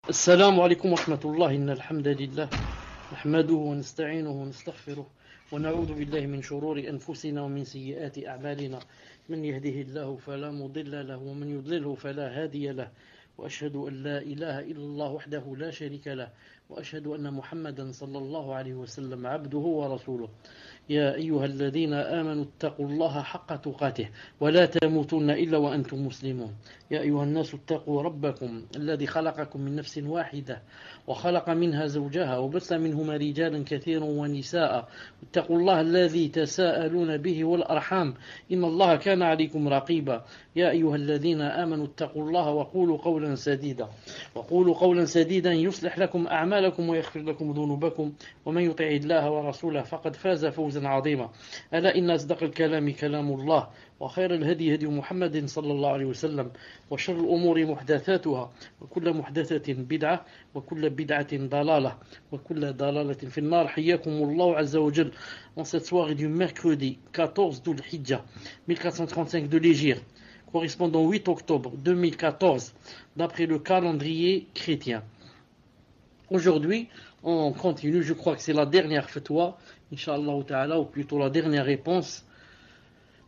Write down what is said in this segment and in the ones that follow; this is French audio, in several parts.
السلام عليكم ورحمة الله. إن الحمد لله نحمده ونستعينه ونستغفره ونعوذ بالله من شرور أنفسنا ومن سيئات أعمالنا. من يهده الله فلا مضل له ومن يضلله فلا هادي له، وأشهد أن لا إله إلا الله وحده لا شريك له، وأشهد أن محمدا صلى الله عليه وسلم عبده ورسوله. يا أيها الذين آمنوا اتقوا الله حق تقاته ولا تموتن إلا وأنتم مسلمون. يا أيها الناس اتقوا ربكم الذي خلقكم من نفس واحدة وخلق منها زوجها وبث منهما رجالا كثيرا ونساء. اتقوا الله الذي تساءلون به والأرحام إن الله كان عليكم رقيبا. يا أيها الذين آمنوا اتقوا الله وقولوا قولا سديدا يصلح لكم أعمالكم ويغفر لكم ذنوبكم، ومن يطع الله ورسوله فقد فاز فوزا عظيما. ألا إن أصدق الكلام كلام الله، وخير الهدي هدي محمد صلى الله عليه وسلم، وشر الأمور محدثاتها، وكل محدثة بدعة، وكل بدعة ضلالة، وكل ضلالة في النار. حياكم الله عز وجل en cette soirée du mercredi 14 Dhul Hijjah 1435 de l'Hégire, correspondant au 8 octobre 2014 d'après le calendrier chrétien. Aujourd'hui, on continue, je crois que c'est la dernière fatwa, Inch'Allah ta'ala, ou plutôt la dernière réponse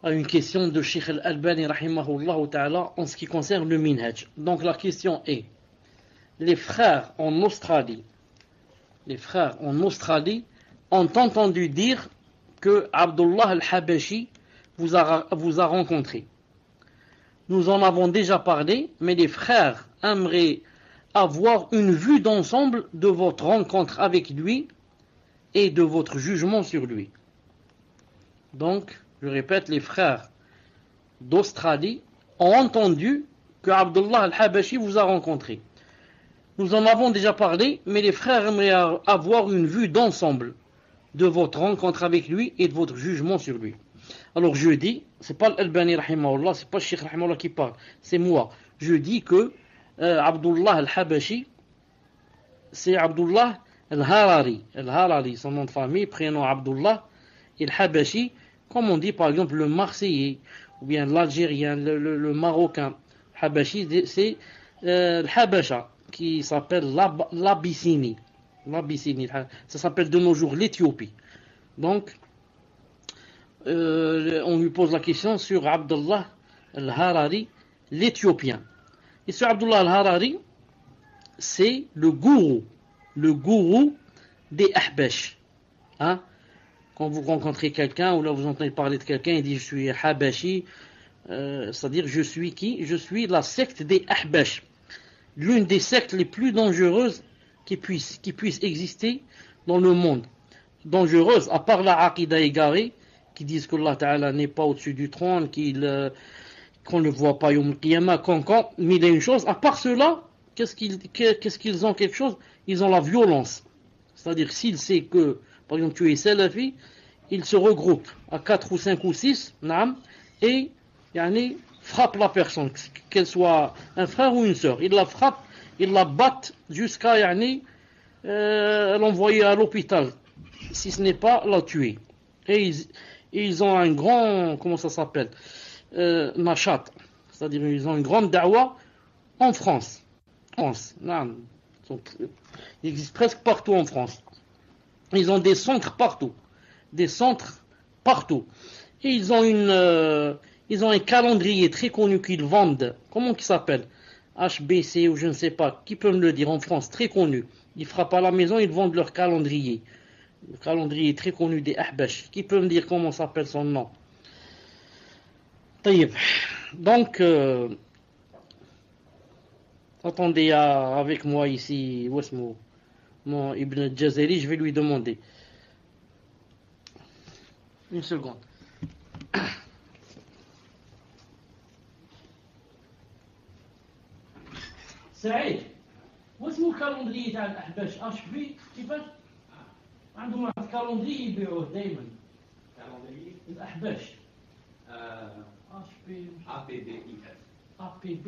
à une question de Sheikh Al-Albani rahimahullah ta'ala en ce qui concerne le minhaj. Donc la question est, les frères en Australie ont entendu dire que Abdullah al-Habashi vous a rencontré. Nous en avons déjà parlé, mais les frères aimeraient avoir une vue d'ensemble de votre rencontre avec lui et de votre jugement sur lui. Donc, je répète, les frères d'Australie ont entendu que Abdullah al-Habashi vous a rencontré. Nous en avons déjà parlé, mais les frères aimeraient avoir une vue d'ensemble de votre rencontre avec lui et de votre jugement sur lui. Alors je dis, c'est pas l'Albani rahimahullah, c'est pas le Cheikh rahimahullah qui parle, c'est moi. Je dis que Abdullah al-Habashi, c'est Abdullah al-Harari. Al-Harari, son nom de famille, prénom Abdullah, et al-Habashi, comme on dit par exemple le Marseillais, ou bien l'Algérien, le Marocain. Habashi, c'est l'Habasha, qui s'appelle l'Abyssinie. L'Abyssinie, ça s'appelle de nos jours l'Éthiopie. Donc, on lui pose la question sur Abdullah al-Harari, l'Éthiopien. Et ce Abdullah al-Harari, c'est le gourou des Ahbash. Hein? Quand vous rencontrez quelqu'un, ou là vous entendez parler de quelqu'un, il dit je suis Habashi, c'est-à-dire je suis qui? Je suis la secte des Ahbash. L'une des sectes les plus dangereuses qui puissent exister dans le monde. Dangereuse, à part la Aqidah égarée, qui disent que Allah Ta'ala n'est pas au-dessus du trône, qu'on ne voit pas Yom Qiyamah, mais il y a une chose, à part cela, qu'est-ce qu'ils ont quelque chose? Ils ont la violence. C'est-à-dire, s'il sait que, par exemple, tu es salafi, ils se regroupent à 4 ou 5 ou 6, et frappent la personne, qu'elle soit un frère ou une sœur. Ils la frappent, ils la battent jusqu'à l'envoyer à l'hôpital, si ce n'est pas la tuer. Et ils ont un grand, comment ça s'appelle, machat, c'est-à-dire ils ont une grande da'wa en France. Il existe presque partout en France. Ils ont des centres partout. Et ils ont un calendrier très connu qu'ils vendent. Comment il s'appelle? HBC ou je ne sais pas. Qui peut me le dire en France? Très connu. Ils frappent à la maison, ils vendent leur calendrier. Le calendrier très connu des Ahbash. Qui peut me dire comment s'appelle son nom? Donc, attendez avec moi ici, mon Ibn Jazari, je vais lui demander. Une seconde. سعيد واسمه الكالندري تاع الأحباش HB كيفاش؟ عندهم واحد الكالندري يبيعوه دائما. كالندري الأحباش. HB APBIF. APBIF.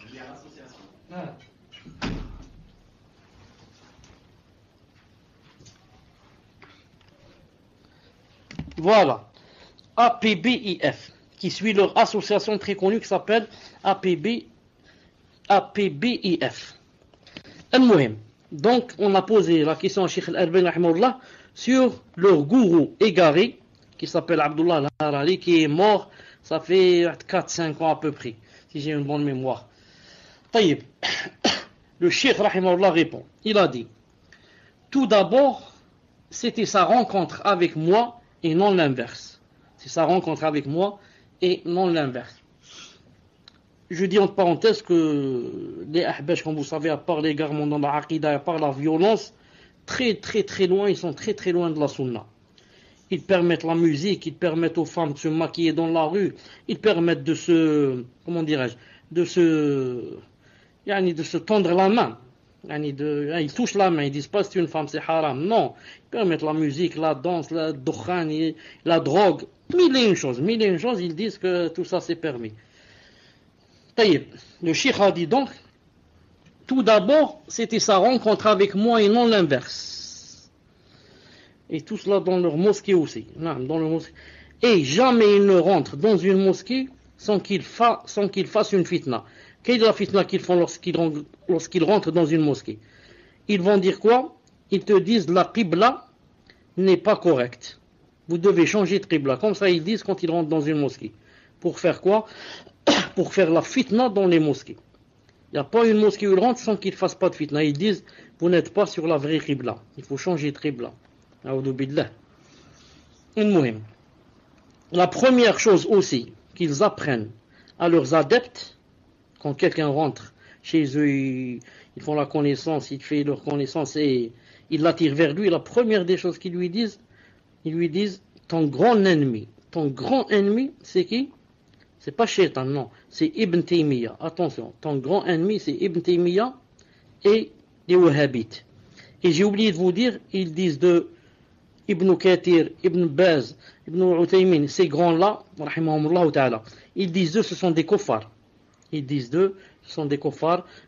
Il y a l'association. Voilà. APBIF, qui suit leur association très connue qui s'appelle APBIF. Al-Muhim. Donc, on a posé la question à Cheikh Al-Albani rahimahullah sur leur gourou égaré qui s'appelle Abdullah Al-Harari, qui est mort, ça fait 4-5 ans à peu près, si j'ai une bonne mémoire. Taïb. Le Cheikh rahimahullah répond. Il a dit, tout d'abord, c'était sa rencontre avec moi et non l'inverse. C'est sa rencontre avec moi et non l'inverse. Je dis entre parenthèses que les ahbash, comme vous savez, à part l'égarement dans la aqidah, à part la violence, très loin, ils sont très loin de la sunna. Ils permettent la musique, ils permettent aux femmes de se maquiller dans la rue, ils permettent de se, comment dirais-je, de se tendre la main. Ils touchent la main, ils disent pas c'est une femme, c'est haram. Non, ils permettent la musique, la danse, la dukhan, la drogue, mille et une choses, ils disent que tout ça c'est permis. Le cheikh a dit donc, tout d'abord, c'était sa rencontre avec moi et non l'inverse. Et tout cela dans leur mosquée aussi. Dans leur mosquée. Et jamais ils ne rentrent dans une mosquée sans qu'ils fassent une fitna. Quelle est la fitna qu'ils font lorsqu'ils rentrent dans une mosquée? Ils vont dire quoi? Ils te disent la qibla n'est pas correcte. Vous devez changer de qibla. Comme ça ils disent quand ils rentrent dans une mosquée. Pour faire quoi? Pour faire la fitna dans les mosquées. Il n'y a pas une mosquée où ils rentrent sans qu'ils ne fassent pas de fitna. Ils disent, vous n'êtes pas sur la vraie qibla. Il faut changer de qibla. A'udhu billah. La première chose aussi qu'ils apprennent à leurs adeptes, quand quelqu'un rentre chez eux, ils font la connaissance, ils font leur connaissance et ils l'attirent vers lui, la première des choses qu'ils lui disent, ils lui disent, ton grand ennemi, c'est qui? C'est pas Shaitan, non, c'est Ibn Taymiyyah. Attention, ton grand ennemi c'est Ibn Taymiyyah et les Wahhabites. Et j'ai oublié de vous dire, ils disent de Ibn Kathir, Ibn Baz, Ibn Uthaymin, ces grands-là, rahimahumullah ta'ala, ils disent d'eux, ce sont des kuffars.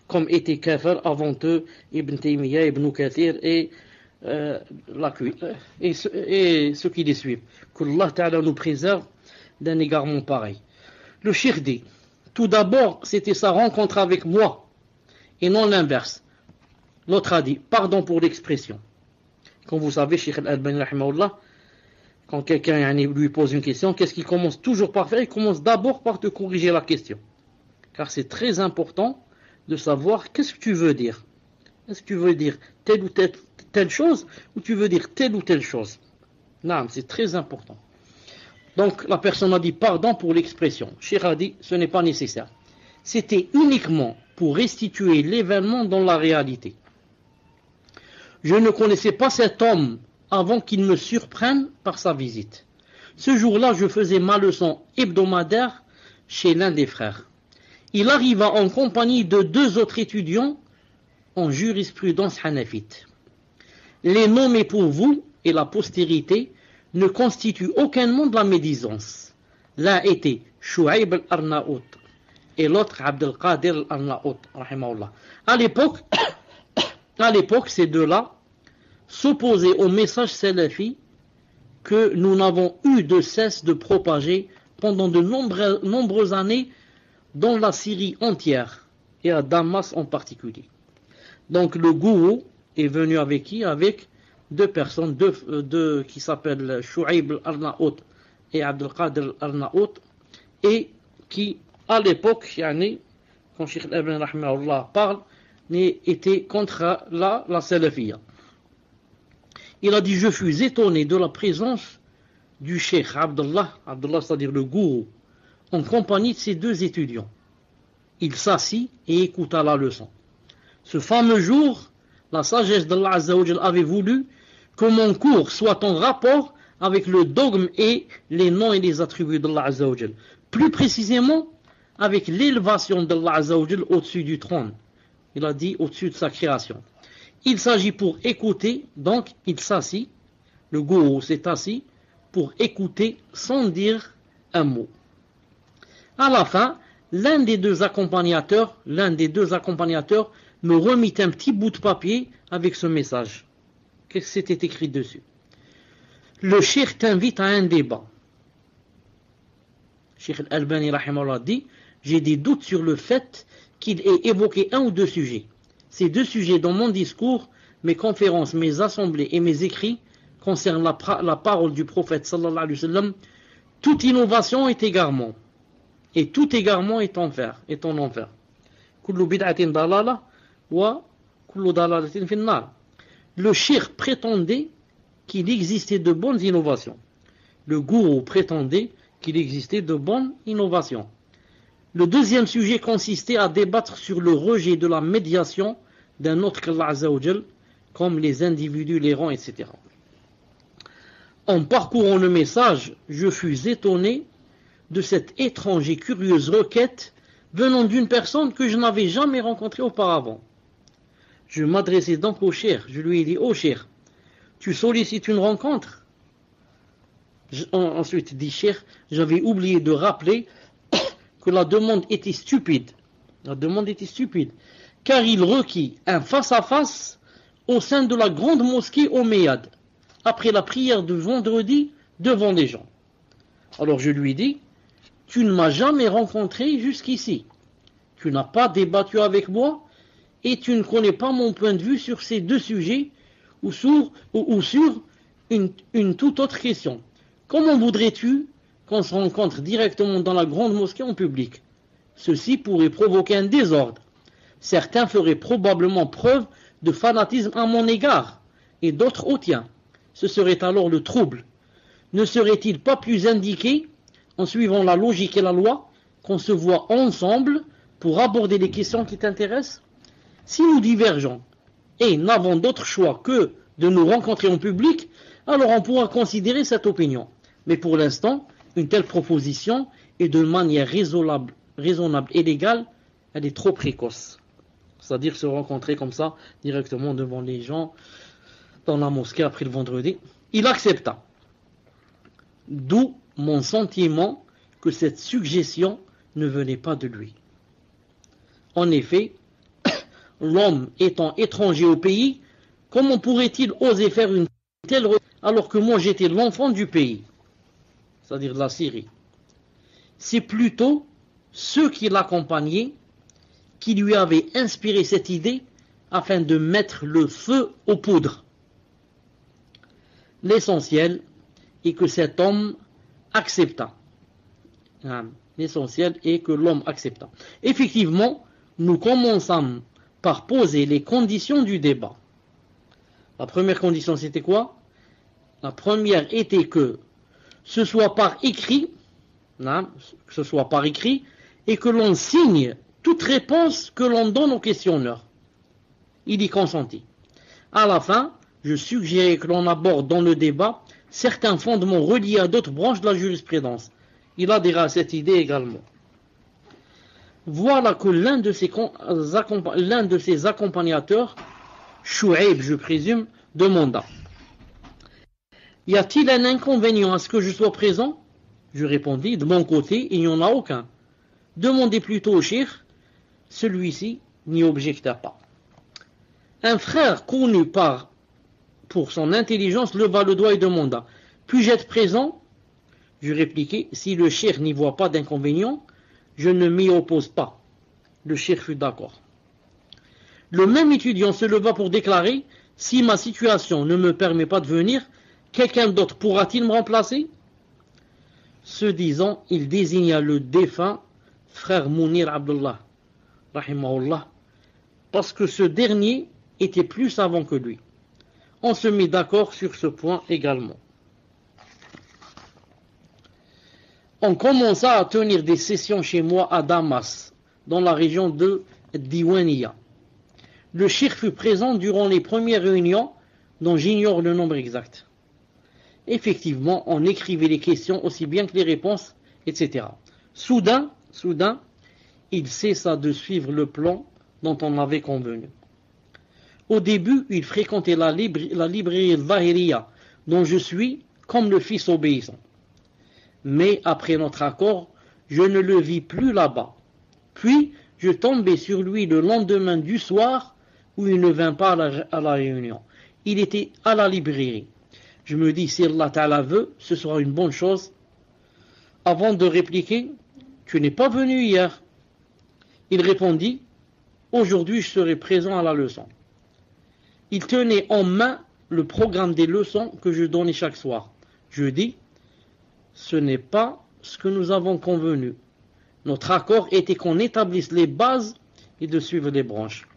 Comme étaient kafir avant eux, Ibn Taymiyyah, Ibn Kathir et ceux qui les suivent. Qu'Allah ta'ala nous préserve d'un égarement pareil. Le cheikh dit, tout d'abord, c'était sa rencontre avec moi, et non l'inverse. L'autre a dit, pardon pour l'expression. Comme vous savez, Cheikh Al-Albani, rahimahullah, quand quelqu'un lui pose une question, qu'est-ce qu'il commence toujours par faire? Il commence d'abord par te corriger la question. Car c'est très important de savoir qu'est-ce que tu veux dire. Est-ce que tu veux dire telle ou telle chose, ou tu veux dire telle ou telle chose? Non, c'est très important. Donc la personne a dit pardon pour l'expression. Cheikh a dit ce n'est pas nécessaire. C'était uniquement pour restituer l'événement dans la réalité. Je ne connaissais pas cet homme avant qu'il me surprenne par sa visite. Ce jour-là, je faisais ma leçon hebdomadaire chez l'un des frères. Il arriva en compagnie de 2 autres étudiants en jurisprudence hanafite. Les nommés pour vous et la postérité ne constitue aucunement de la médisance. L'un était Shu'aib al-Arnaout et l'autre Abdel Qadir al-Arnaout, rahimahullah. À l'époque, ces deux-là s'opposaient au message salafi que nous n'avons eu de cesse de propager pendant de nombreuses années dans la Syrie entière et à Damas en particulier. Donc le gourou est venu avec qui? Avec 2 personnes, deux qui s'appellent Shu'aib al-Arnaout et Abdel Qadir al-Arnaout, et qui, à l'époque, quand Cheikh Al-Albani rahimahullah parle, était contre la salafiyya. Il a dit, je fus étonné de la présence du Cheikh Abdullah, c'est-à-dire le gourou, en compagnie de ses 2 étudiants. Il s'assit et écouta la leçon. Ce fameux jour, la sagesse d'Allah Azza wa Jal avait voulu que mon cours soit en rapport avec le dogme et les noms et les attributs d'Allah Azza wa Jal. Plus précisément, avec l'élévation d'Allah Azza wa Jal au-dessus du trône. Il a dit au-dessus de sa création. Il s'agit pour écouter, donc il s'assit, le gourou s'est assis pour écouter sans dire un mot. À la fin, l'un des deux accompagnateurs me remit un petit bout de papier avec ce message. Qu'est-ce que c'était écrit dessus? Le cheikh t'invite à un débat. Cheikh Al-Albani rahimahullah dit, j'ai des doutes sur le fait qu'il ait évoqué 1 ou 2 sujets. ces deux sujets dans mon discours, mes conférences, mes assemblées et mes écrits concernent la parole du prophète sallallahu alayhi wa sallam. Toute innovation est égarement, et tout égarement est en enfer. Kullu bid'atin dalala wa kullu dalalatin fin nar. Le shirk prétendait qu'il existait de bonnes innovations. Le gourou prétendait qu'il existait de bonnes innovations. Le deuxième sujet consistait à débattre sur le rejet de la médiation d'un autre qu'Allah Azza wa Jal, comme les individus, les rangs, etc. En parcourant le message, je fus étonné de cette étrange et curieuse requête venant d'une personne que je n'avais jamais rencontrée auparavant. Je m'adressais donc au cheikh, je lui ai dit: oh cheikh, tu sollicites une rencontre? Ensuite dit cheikh, j'avais oublié de rappeler que la demande était stupide. La demande était stupide, car il requit un face-à-face au sein de la grande mosquée omeyyade, après la prière de vendredi devant les gens. Alors je lui dis: tu ne m'as jamais rencontré jusqu'ici, tu n'as pas débattu avec moi, et tu ne connais pas mon point de vue sur ces deux sujets ou sur une toute autre question. Comment voudrais-tu qu'on se rencontre directement dans la grande mosquée en public? Ceci pourrait provoquer un désordre. Certains feraient probablement preuve de fanatisme à mon égard, et d'autres au tien. Ce serait alors le trouble. Ne serait-il pas plus indiqué, en suivant la logique et la loi, qu'on se voit ensemble pour aborder les questions qui t'intéressent? Si nous divergeons et n'avons d'autre choix que de nous rencontrer en public, alors on pourra considérer cette opinion. Mais pour l'instant, une telle proposition est de manière raisonnable et légale, elle est trop précoce. C'est-à-dire se rencontrer comme ça, directement devant les gens, dans la mosquée après le vendredi. Il accepta. D'où mon sentiment que cette suggestion ne venait pas de lui. En effet, l'homme étant étranger au pays, comment pourrait-il oser faire une telle requête alors que moi j'étais l'enfant du pays, c'est-à-dire de la Syrie? C'est plutôt ceux qui l'accompagnaient qui lui avaient inspiré cette idée afin de mettre le feu aux poudres. L'essentiel est que cet homme accepta. L'essentiel est que l'homme accepta. Effectivement, nous commençons par poser les conditions du débat. La première condition, c'était quoi? La première était que ce soit par écrit, et que l'on signe toute réponse que l'on donne au questionneur. Il y consentit. À la fin, je suggérais que l'on aborde dans le débat certains fondements reliés à d'autres branches de la jurisprudence. Il adhéra à cette idée également. Voilà que l'un de ses accompagnateurs, Chouaib, je présume, demanda: y a-t-il un inconvénient à ce que je sois présent? Je répondis: de mon côté, il n'y en a aucun. Demandez plutôt au cheikh. Celui-ci n'y objecta pas. Un frère connu pour son intelligence leva le doigt et demanda: puis-je être présent? Je répliquai: si le cheikh n'y voit pas d'inconvénient, je ne m'y oppose pas. Le cheikh fut d'accord. Le même étudiant se leva pour déclarer: si ma situation ne me permet pas de venir, quelqu'un d'autre pourra-t-il me remplacer? Ce disant, il désigna le défunt frère Mounir Abdullah, rahimahullah, parce que ce dernier était plus savant que lui. On se mit d'accord sur ce point également. On commença à tenir des sessions chez moi à Damas, dans la région de Diwania. Le cheikh fut présent durant les premières réunions, dont j'ignore le nombre exact. Effectivement, on écrivait les questions aussi bien que les réponses, etc. Soudain, il cessa de suivre le plan dont on avait convenu. Au début, il fréquentait la librairie Zahiriya, dont je suis comme le fils obéissant. Mais après notre accord, je ne le vis plus là-bas. Puis, je tombai sur lui le lendemain du soir où il ne vint pas à la réunion. Il était à la librairie. Je me dis, si Allah Ta'ala veut, ce sera une bonne chose. Avant de répliquer: tu n'es pas venu hier. Il répondit: Aujourd'hui, je serai présent à la leçon. Il tenait en main le programme des leçons que je donnais chaque soir. Je dis, ce n'est pas ce que nous avons convenu. Notre accord était qu'on établisse les bases et de suivre les branches.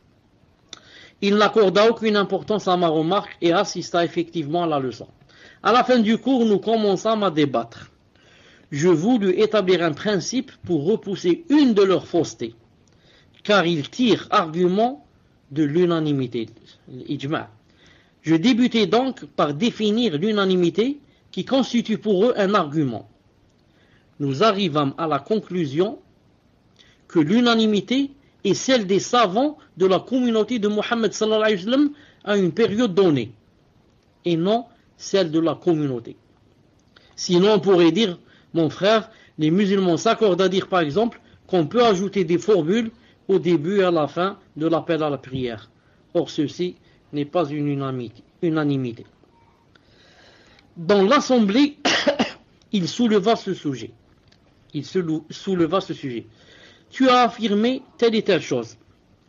Il n'accorda aucune importance à ma remarque et assista effectivement à la leçon. À la fin du cours, nous commençâmes à débattre. Je voulus établir un principe pour repousser une de leurs faussetés, car ils tirent argument de l'unanimité. Je débutai donc par définir l'unanimité qui constitue pour eux un argument. Nous arrivâmes à la conclusion que l'unanimité est celle des savants de la communauté de Mohammed sallallahu alayhi wa sallam à une période donnée, et non celle de la communauté. Sinon, on pourrait dire, mon frère, les musulmans s'accordent à dire par exemple qu'on peut ajouter des formules au début et à la fin de l'appel à la prière. Or, ceci n'est pas une unanimité. Dans l'assemblée, il souleva ce sujet. Tu as affirmé telle et telle chose.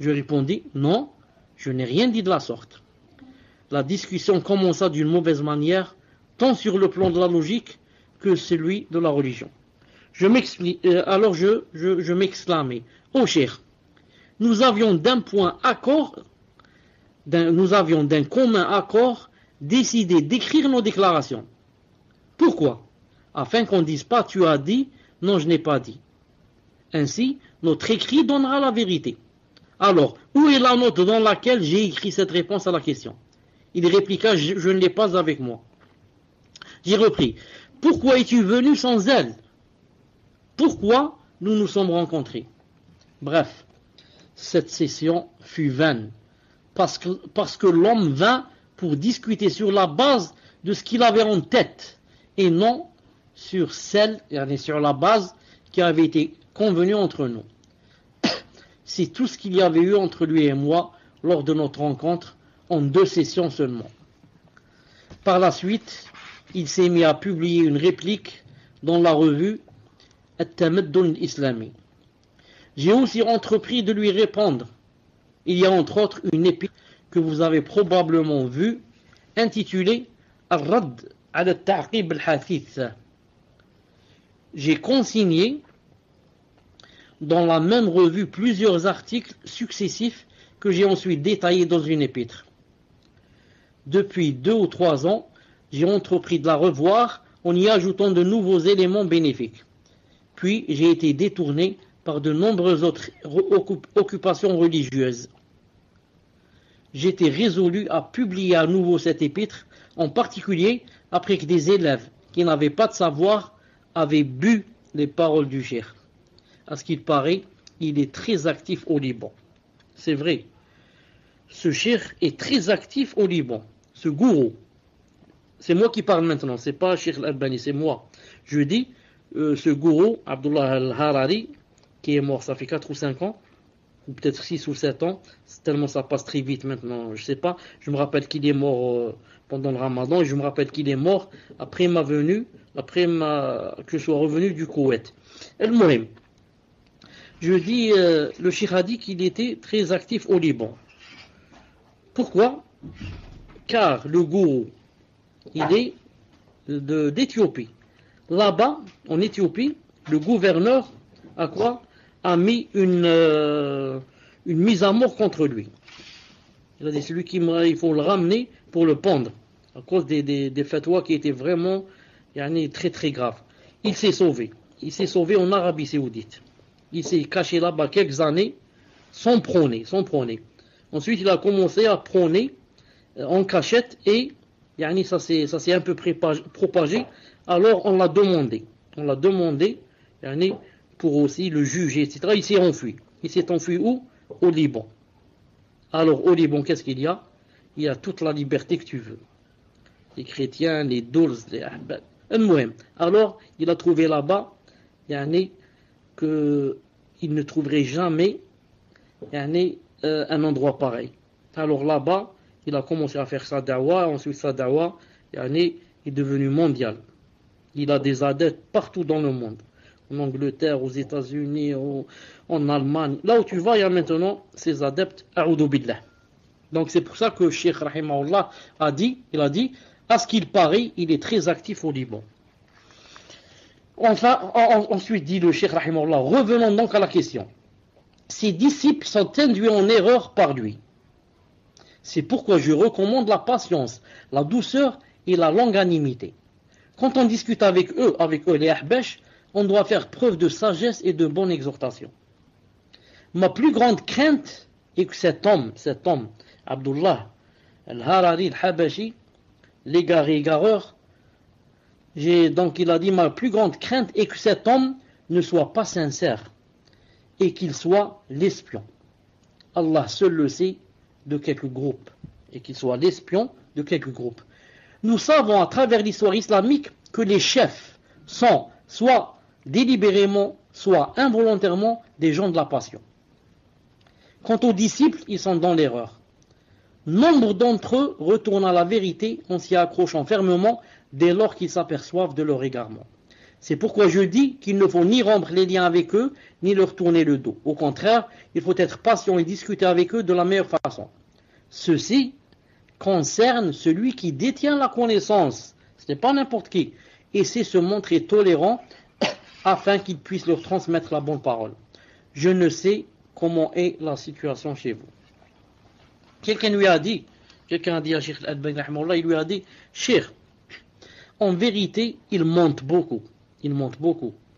Je répondis, non, je n'ai rien dit de la sorte. La discussion commença d'une mauvaise manière, tant sur le plan de la logique que celui de la religion. Alors je m'exclamai, ô cheikh, nous avions d'un commun accord décidé d'écrire nos déclarations. Pourquoi? Afin qu'on ne dise pas tu as dit, non je n'ai pas dit. Ainsi, notre écrit donnera la vérité. Alors, où est la note dans laquelle j'ai écrit cette réponse à la question? Il répliqua, je ne l'ai pas avec moi. J'ai repris, pourquoi es-tu venu sans elle? Pourquoi nous nous sommes rencontrés? Bref, cette session fut vaine, parce que l'homme vint pour discuter sur la base de ce qu'il avait en tête, et non sur la base qui avait été convenue entre nous. C'est tout ce qu'il y avait eu entre lui et moi lors de notre rencontre, en 2 sessions seulement. Par la suite, il s'est mis à publier une réplique dans la revue At-Tamaddun Islami. J'ai aussi entrepris de lui répondre. Il y a entre autres une épître que vous avez probablement vue, intitulée Ar-Radd ala al-Ta'qib al-Hathith. J'ai consigné dans la même revue plusieurs articles successifs que j'ai ensuite détaillés dans une épître. Depuis 2 ou 3 ans, j'ai entrepris de la revoir en y ajoutant de nouveaux éléments bénéfiques. Puis j'ai été détourné par de nombreuses autres occupations religieuses. J'étais résolu à publier à nouveau cette épître, en particulier après que des élèves qui n'avaient pas de savoir avaient bu les paroles du cheikh. À ce qu'il paraît, il est très actif au Liban. C'est vrai. Ce cheikh est très actif au Liban. Ce gourou. C'est moi qui parle maintenant, c'est pas Cheikh Al-Albani, c'est moi. Je dis, ce gourou, Abdullah Al-Harari, qui est mort, ça fait 4 ou 5 ans, ou peut-être 6 ou 7 ans, tellement ça passe très vite maintenant, je sais pas. Je me rappelle qu'il est mort pendant le Ramadan, et je me rappelle qu'il est mort après ma venue, que je sois revenu du Koweït. El-Mohim. Je dis, le cheikh a dit qu'il était très actif au Liban. Pourquoi? Car le gourou, il est d'Éthiopie. Là-bas, en Éthiopie, le gouverneur a mis une mise à mort contre lui. Il a dit, celui il faut le ramener pour le pendre, à cause des fatwas qui étaient vraiment très très graves. Il s'est sauvé. Il s'est sauvé en Arabie Saoudite. Il s'est caché là-bas quelques années sans prôner. Ensuite, il a commencé à prôner en cachette et ça s'est un peu propagé. Alors on l'a demandé pour aussi le juger, etc. Il s'est enfui. Il s'est enfui où? Au Liban. Alors au Liban, qu'est-ce qu'il y a? Il y a toute la liberté que tu veux. Les chrétiens, les douls, les ahbab. Alors il a trouvé là-bas qu'il ne trouverait jamais un endroit pareil. Alors là-bas, il a commencé à faire sa dawa, ensuite sa dawa est devenu mondial. Il a des adeptes partout dans le monde. en Angleterre, aux États-Unis, en Allemagne. Là où tu vas, il y a maintenant ces adeptes, a'udhu billah. Donc c'est pour ça que Cheikh Rahimahullah il a dit, à ce qu'il paraît, il est très actif au Liban. Enfin, ensuite dit le Cheikh Rahimahullah, revenons donc à la question. Ses disciples sont induits en erreur par lui. C'est pourquoi je recommande la patience, la douceur et la longanimité. Quand on discute avec eux les ahbash, on doit faire preuve de sagesse et de bonne exhortation. Ma plus grande crainte est que cet homme, Abdullah al-Harari al-Habashi, l'égaré égareur, donc il a dit, ma plus grande crainte est que cet homme ne soit pas sincère et qu'il soit l'espion. Allah seul le sait de quelques groupes, et qu'il soit l'espion de quelques groupes. Nous savons à travers l'histoire islamique que les chefs sont soit délibérément, soit involontairement des gens de la passion. Quant aux disciples, ils sont dans l'erreur. Nombre d'entre eux retournent à la vérité en s'y accrochant fermement dès lors qu'ils s'aperçoivent de leur égarement. C'est pourquoi je dis qu'il ne faut ni rompre les liens avec eux, ni leur tourner le dos. Au contraire, il faut être patient et discuter avec eux de la meilleure façon. Ceci concerne celui qui détient la connaissance, ce n'est pas n'importe qui, et sait se montrer tolérant afin qu'il puisse leur transmettre la bonne parole. Je ne sais comment est la situation chez vous. Quelqu'un a dit à Cheikh Al-Albani, il lui a dit, Cheikh, en vérité, il monte beaucoup.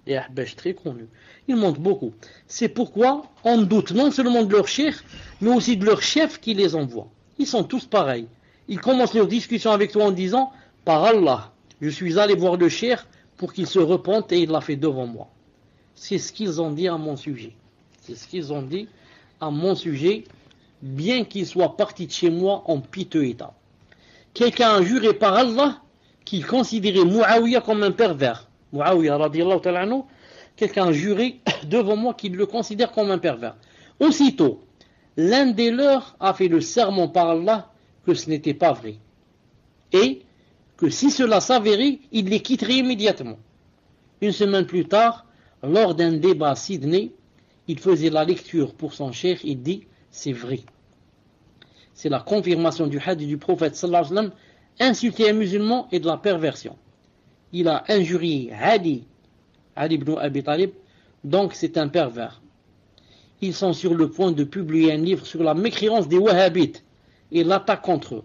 Les ahbash très connus. Ils montent beaucoup. C'est pourquoi on doute non seulement de leur cheikh, mais aussi de leur chef qui les envoie. Ils sont tous pareils. Ils commencent leur discussion avec toi en disant, par Allah, je suis allé voir le cheikh pour qu'il se repente et il l'a fait devant moi. C'est ce qu'ils ont dit à mon sujet. Bien qu'ils soient partis de chez moi en piteux état. Quelqu'un a juré par Allah qu'il considérait Muawiyah comme un pervers. Muawiyah radiyallahu ta'ala anhu, quelqu'un a juré devant moi qu'il le considère comme un pervers. Aussitôt, l'un des leurs a fait le serment par Allah que ce n'était pas vrai. Et que si cela s'avérait, il les quitterait immédiatement. Une semaine plus tard, lors d'un débat à Sydney, il faisait la lecture pour son cheikh, il dit, c'est vrai. C'est la confirmation du hadith du prophète sallallahu alayhi wa sallam, insulter un musulman et de la perversion. Il a injurié Ali ibn Abi Talib, donc c'est un pervers. Ils sont sur le point de publier un livre sur la mécréance des wahhabites et l'attaque contre eux.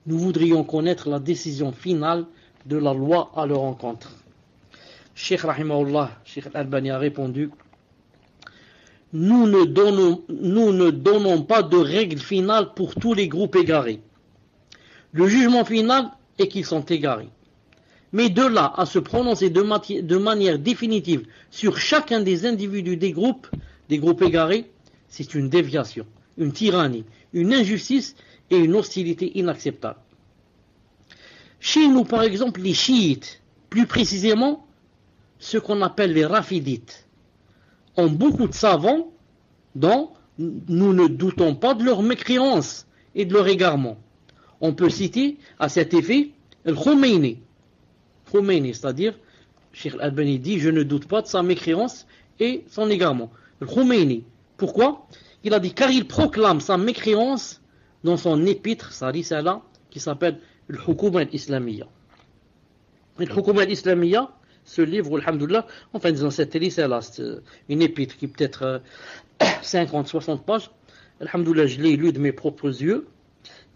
Nous voudrions connaître la décision finale de la loi à leur encontre. Cheikh Rahimahullah, Cheikh Al-Albani a répondu, nous ne donnons pas de règle finale pour tous les groupes égarés. Le jugement final est qu'ils sont égarés. Mais de là à se prononcer de manière définitive sur chacun des individus des groupes égarés, c'est une déviation, une tyrannie, une injustice et une hostilité inacceptable. Chez nous, par exemple, les chiites, plus précisément, ce qu'on appelle les rafidites, ont beaucoup de savants dont nous ne doutons pas de leur mécréance et de leur égarement. On peut citer à cet effet le Khomeini, c'est-à-dire, Cheikh Al-Albani dit, je ne doute pas de sa mécréance et son égarement. Le Khomeini, pourquoi? Il a dit, car il proclame sa mécréance dans son épître, sa risala, qui s'appelle le Hukuma al-Islamiyya. Le Hukuma al-Islamiyya, ce livre, alhamdoulilah, enfin disons cette risala, c'est une épître qui peut-être 50-60 pages, alhamdoulilah, je l'ai lu de mes propres yeux,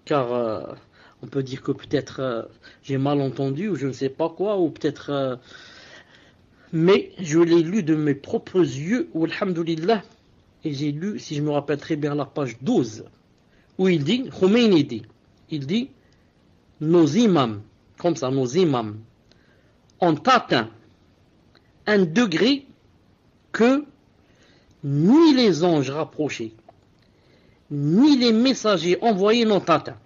car on peut dire que peut-être j'ai mal entendu ou je ne sais pas quoi, ou peut-être mais je l'ai lu de mes propres yeux, ou alhamdoulilah, et j'ai lu, si je me rappelle très bien, la page 12, où il dit, Khomeini dit, nos imams, comme ça, nos imams, ont atteint un degré que ni les anges rapprochés, ni les messagers envoyés n'ont atteint.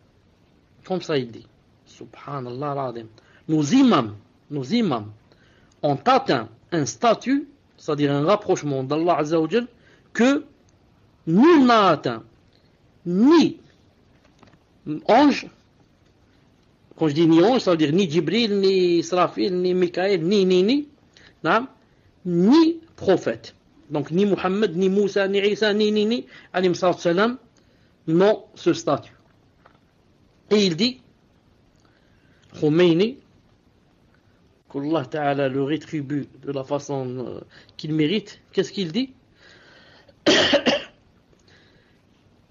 Comme ça il dit. Subhanallah al-Azim. Nos imams ont atteint un statut, c'est-à-dire un rapprochement d'Allah Azza wa Jal, que nul n'a atteint. Ni ange, quand je dis ni ange, ça veut dire ni Jibril, ni Israfil, ni Mikaël, ni prophètes. Donc ni Muhammad, ni Moussa, ni Isa, ni alayhi salam, n'ont ce statut. Et il dit, Khomeini, qu'Allah Ta'ala le rétribue de la façon qu'il mérite. Qu'est-ce qu'il dit?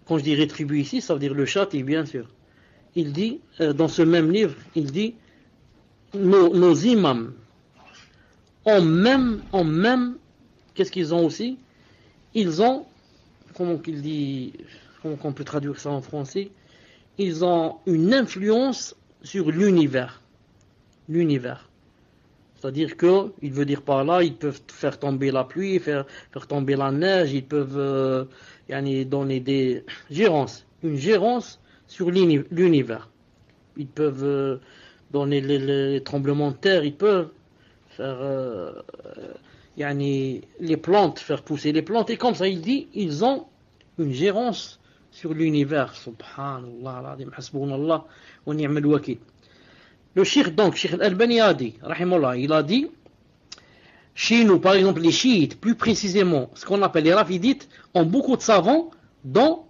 Quand je dis rétribue ici, ça veut dire le châtie, bien sûr. Il dit, dans ce même livre, il dit, nos imams ont même, qu'est-ce qu'ils ont aussi? Ils ont, comment on peut traduire ça en français? Ils ont une influence sur l'univers. C'est-à-dire que, il veut dire par là, ils peuvent faire tomber la pluie, faire tomber la neige, ils peuvent donner des gérances, une gérance sur l'univers. Ils peuvent donner les tremblements de terre, ils peuvent faire les plantes, faire pousser les plantes, et comme ça il dit, ils ont une gérance sur l'univers. Subhanallah, hasbunallah wa ni'mal wakil. Le Cheikh Al-Albani a dit, rahimahullah, il a dit, chez nous, par exemple, les chiites, plus précisément, ce qu'on appelle les rafidites, ont beaucoup de savants dont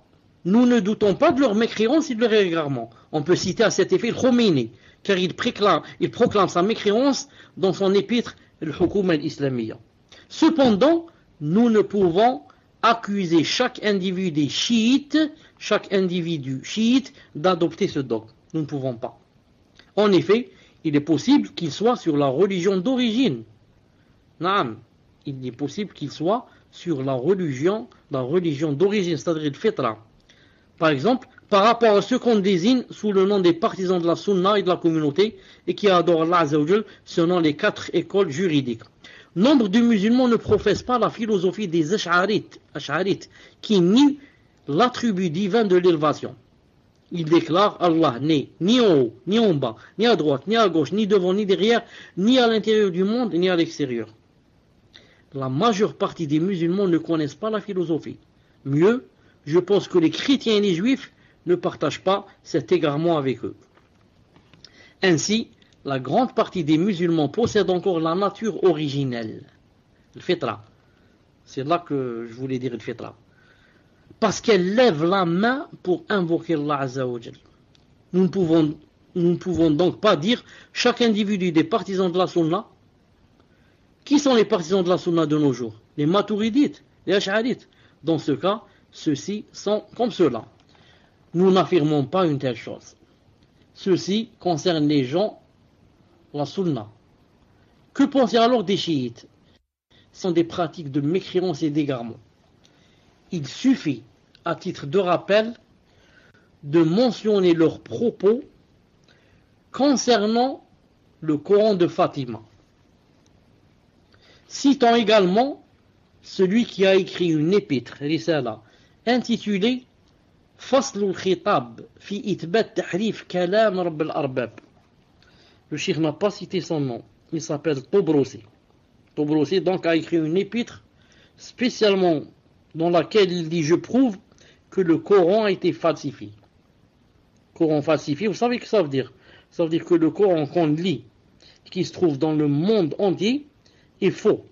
nous ne doutons pas de leur mécréance et de leur égarement. On peut citer à cet effet le Khomeini, car il proclame sa mécréance dans son épître Al-Hukuma al-Islamiyya. Cependant, nous ne pouvons accuser chaque individu chiite d'adopter ce dogme. Nous ne pouvons pas. En effet, il est possible qu'il soit sur la religion d'origine. Naam, il est possible qu'il soit sur la religion d'origine, c'est-à-dire le fitra. Par exemple, par rapport à ceux qu'on désigne sous le nom des partisans de la sunna et de la communauté et qui adorent Allah Azza wa Jal selon les 4 écoles juridiques. Nombre de musulmans ne professent pas la philosophie des Ash'arites qui nie l'attribut divin de l'élévation. Ils déclarent Allah n'est ni en haut, ni en bas, ni à droite, ni à gauche, ni devant, ni derrière, ni à l'intérieur du monde, ni à l'extérieur. La majeure partie des musulmans ne connaissent pas la philosophie. Mieux, je pense que les chrétiens et les juifs ne partagent pas cet égarement avec eux. Ainsi, la grande partie des musulmans possèdent encore la nature originelle, le fitra. C'est là que je voulais dire le fitra. Parce qu'elle lève la main pour invoquer Allah Azza wa Jal. Nous ne pouvons donc pas dire chaque individu des partisans de la sunna. Qui sont les partisans de la sunna de nos jours? Les maturidites, les ash'arites. Dans ce cas, ceux-ci sont comme ceux-là. Nous n'affirmons pas une telle chose. Ceci concerne les gens, la sunna. Que penser alors des chiites? Ce sont des pratiques de mécréance et d'égarement. Il suffit, à titre de rappel, de mentionner leurs propos concernant le Coran de Fatima. Citant également celui qui a écrit une épître, Risala, intitulée Fasl al-Khitab fi itbat tahrif kalam Rabb al-Arbab. Le cheikh n'a pas cité son nom, il s'appelle Tobrosi. Tobrosi donc a écrit une épître spécialement dans laquelle il dit « Je prouve que le Coran a été falsifié ». Coran falsifié, vous savez ce que ça veut dire? Ça veut dire que le Coran qu'on lit, qui se trouve dans le monde entier, est faux.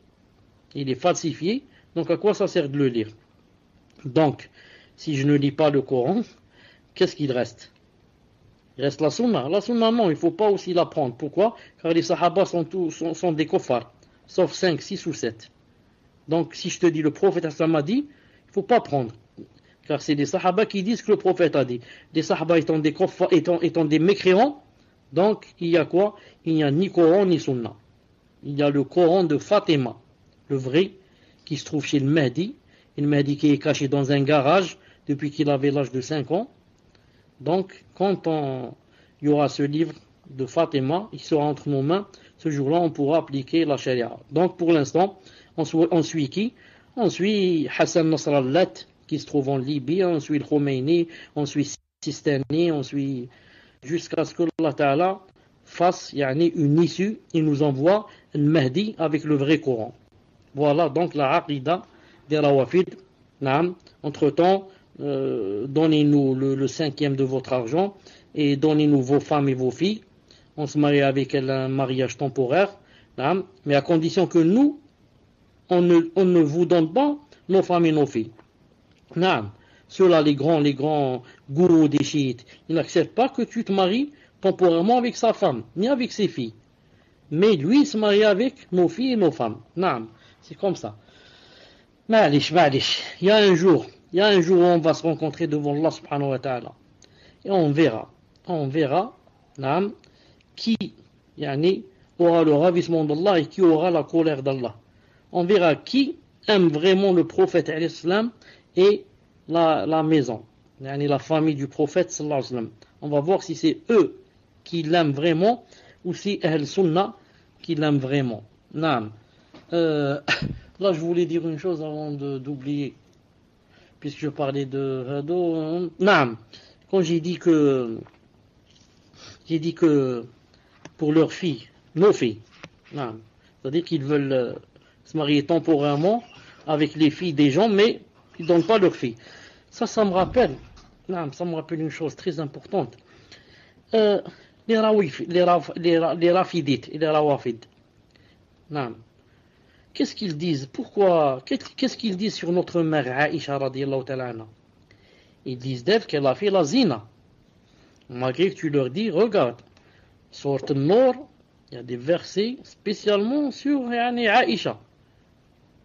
Il est falsifié, donc à quoi ça sert de le lire? Donc, si je ne lis pas le Coran, qu'est-ce qu'il reste? Il reste la sunna. La sunna, non, il ne faut pas aussi la prendre. Pourquoi? Car les sahaba sont des kofars, sauf 5, 6 ou 7. Donc, si je te dis le prophète a dit, il ne faut pas prendre. Car c'est des sahaba qui disent que le prophète a dit. Les sahaba étant des mécréants, donc il y a quoi? Il n'y a ni Coran ni sunna. Il y a le Coran de Fatima, le vrai, qui se trouve chez le Mahdi. Et le Mahdi qui est caché dans un garage depuis qu'il avait l'âge de 5 ans. Donc, quand il y aura ce livre de Fatima, il sera entre nos mains, ce jour-là, on pourra appliquer la charia. Donc, pour l'instant, on suit qui? On suit Hassan Nasrallah, qui se trouve en Libye, on suit le Khomeini, on suit Sistani, on suit jusqu'à ce que Allah Ta'ala fasse une issue, il nous envoie un Mahdi avec le vrai Coran. Voilà donc la aqida des Rawafid. Entre-temps, donnez-nous le 5e de votre argent et donnez-nous vos femmes et vos filles. On se marie avec elle un mariage temporaire, mais à condition que nous, on ne vous donne pas nos femmes et nos filles. Naam. Ceux-là, les grands gourous des chiites, ils n'acceptent pas que tu te maries temporairement avec sa femme, ni avec ses filles. Mais lui, il se marie avec nos filles et nos femmes. Naam. C'est comme ça. Malish. Il y a un jour où on va se rencontrer devant Allah subhanahu wa ta'ala. Et on verra, naam, qui aura le ravissement d'Allah et qui aura la colère d'Allah. On verra qui aime vraiment le prophète alayhi salam et la maison, la famille du prophète sallallahu alayhi wa sallam. On va voir si c'est eux qui l'aiment vraiment ou si Ahl Sunnah qui l'aiment vraiment. Naam. Là, je voulais dire une chose avant d'oublier, puisque je parlais de Hado. Naam. Quand j'ai dit que pour leurs filles, nos filles, naam, c'est-à-dire qu'ils veulent se marier temporairement avec les filles des gens, mais ils ne donnent pas leurs filles. Ça me rappelle une chose très importante. Les rafidites et les rawafides. Non. Qu'est-ce qu'ils disent? Qu'est-ce qu'ils disent sur notre mère Aïcha radiyallahu ta'ala anha? Ils disent d'elle qu'elle a fait la zina. Malgré que tu leur dis, regarde, sur An-Nur, il y a des versets spécialement sur Aïcha.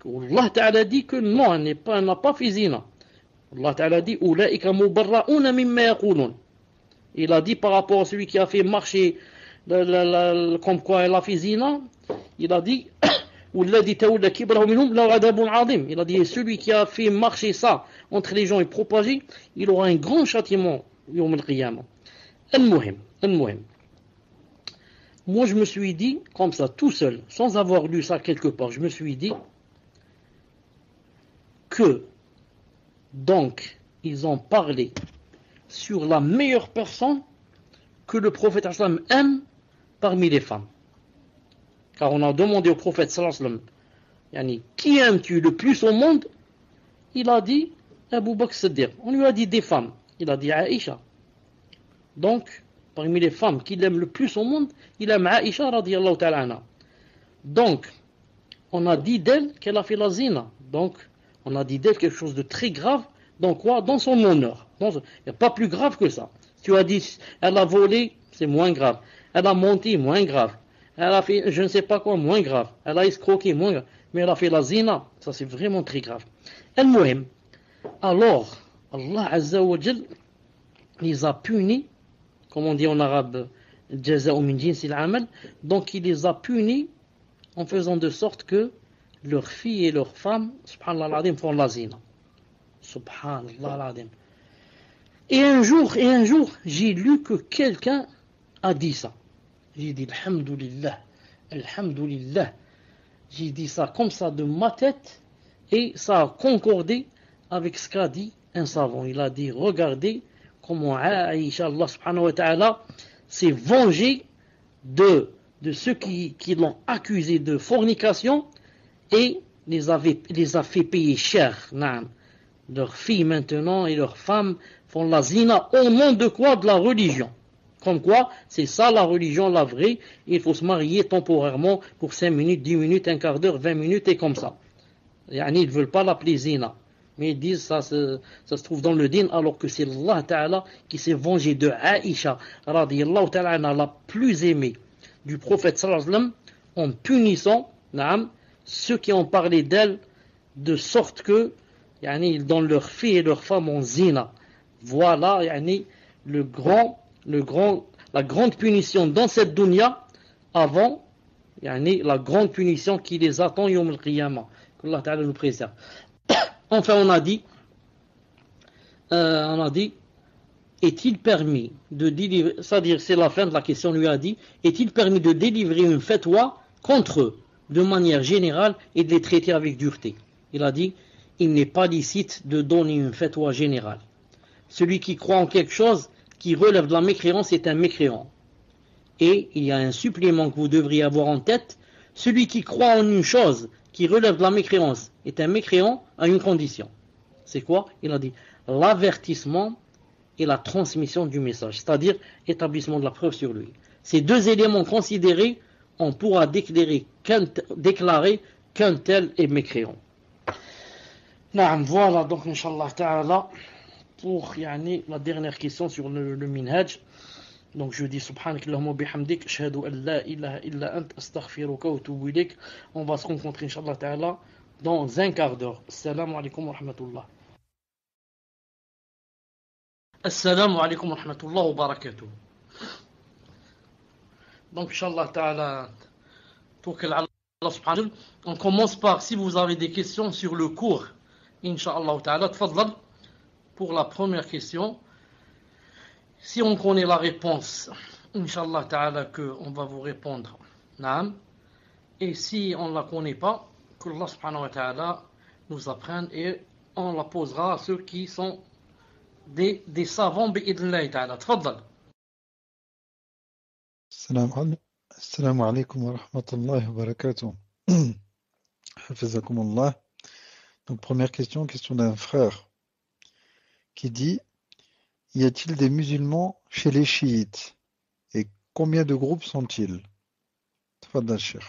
Allah Ta'ala dit que non, elle n'a pas fait zina. Allah Ta'ala dit Ulaika mubarra'una mimma yaqulun. Il a dit par rapport à celui qui a fait marcher comme quoi elle a fait zina, il a dit Walladhi tawalla kibrahu minhum lahu adabun azim. Il a dit celui qui a fait marcher ça entre les gens et propager, il aura un grand châtiment yawm al-qiyamah. Al-muhim. Moi je me suis dit comme ça tout seul, sans avoir lu ça quelque part, je me suis dit que donc ils ont parlé sur la meilleure personne que le prophète sallam aime parmi les femmes. Car on a demandé au prophète sallam, qui aimes-tu le plus au monde? Il a dit Abu Bakr Siddiq. On lui a dit des femmes. Il a dit Aïcha. Donc, parmi les femmes qu'il aime le plus au monde, il aime Aïcha radiyallahu ta'ala anha. Donc, on a dit d'elle qu'elle a fait la zina. Donc, on a dit d'elle quelque chose de très grave. Dans quoi? Dans son honneur. Il n'y a pas plus grave que ça. Si tu as dit, elle a volé, c'est moins grave. Elle a menti, moins grave. Elle a fait je ne sais pas quoi, moins grave. Elle a escroqué, moins grave. Mais elle a fait la zina, ça c'est vraiment très grave. Al-Muhim. Alors, Allah Azza wa Jal les a punis, comme on dit en arabe, Jaza'u min jinsil amal. Donc il les a punis en faisant de sorte que leurs filles et leurs femmes, subhanallah al-azim, font la zina. Subhanallah al-azim. Et un jour, j'ai lu que quelqu'un a dit ça. J'ai dit Alhamdulillah. J'ai dit ça comme ça de ma tête et ça a concordé avec ce qu'a dit un savant. Il a dit, regardez comment Aïcha, Allah subhanahu wa ta'ala, s'est vengé de ceux qui l'ont accusé de fornication et les a fait payer cher. Naam. Leurs filles maintenant et leurs femmes font la zina au nom de quoi? De la religion. Comme quoi, c'est ça la religion, la vraie. Il faut se marier temporairement pour 5 minutes, 10 minutes, un quart d'heure, 20 minutes et comme ça. Ils ne veulent pas l'appeler zina. Mais ils disent ça se trouve dans le din alors que c'est Allah Ta'ala qui s'est vengé de Aïcha radiyallahu ta'ala la plus aimée du prophète sallallahu alayhi wa sallam en punissant ceux qui ont parlé d'elle de sorte que ils donnent leurs filles et leurs femmes en zina. Voilà la grande punition dans cette dunya avant la grande punition qui les attend yawm al-qiyamah. qu'Allah Ta'ala nous préserve. Enfin on a dit est-il permis de délivrer, c'est-à-dire c'est la fin de la question, lui a dit, est-il permis de délivrer une fatwa contre eux de manière générale et de les traiter avec dureté? Il a dit, il n'est pas licite de donner une fatwa générale. Celui qui croit en quelque chose qui relève de la mécréance est un mécréant. Et il y a un supplément que vous devriez avoir en tête, celui qui croit en une chose qui relève de la mécréance est un mécréant à une condition. C'est quoi? Il a dit, l'avertissement et la transmission du message, c'est-à-dire établissement de la preuve sur lui. Ces deux éléments considérés, on pourra déclarer qu'un tel est mécréant. Naam, voilà donc Inch'Allah Ta'ala pour la dernière question sur le minhaj. Donc je dis subhanakallahumma bihamdik ashhadu an la ilaha illa ant astaghfiruka wa atubu ilayk. On va se rencontrer Inch'Allah Ta'ala dans un quart d'heure. Assalamu alaikum wa rahmatullah. Assalamu alaikum wa rahmatullah wa barakatuh. Donc Inch'Allah Ta'ala on commence par, si vous avez des questions sur le cours, Inch'Allah Ta'ala, tfaddal, pour la première question. Si on connaît la réponse, Inch'Allah Ta'ala, qu'on va vous répondre, naam. Et si on ne la connaît pas, que Allah Subhanahu wa Ta'ala nous apprenne et on la posera à ceux qui sont des savants, bi'idnillahi Ta'ala. Tfaddal. Assalamu alaikum wa rahmatullahi wa barakatuh. Hafizakumullah. Donc première question d'un frère qui dit: y a-t-il des musulmans chez les chiites et combien de groupes sont-ils? Tfaddal Cheikh.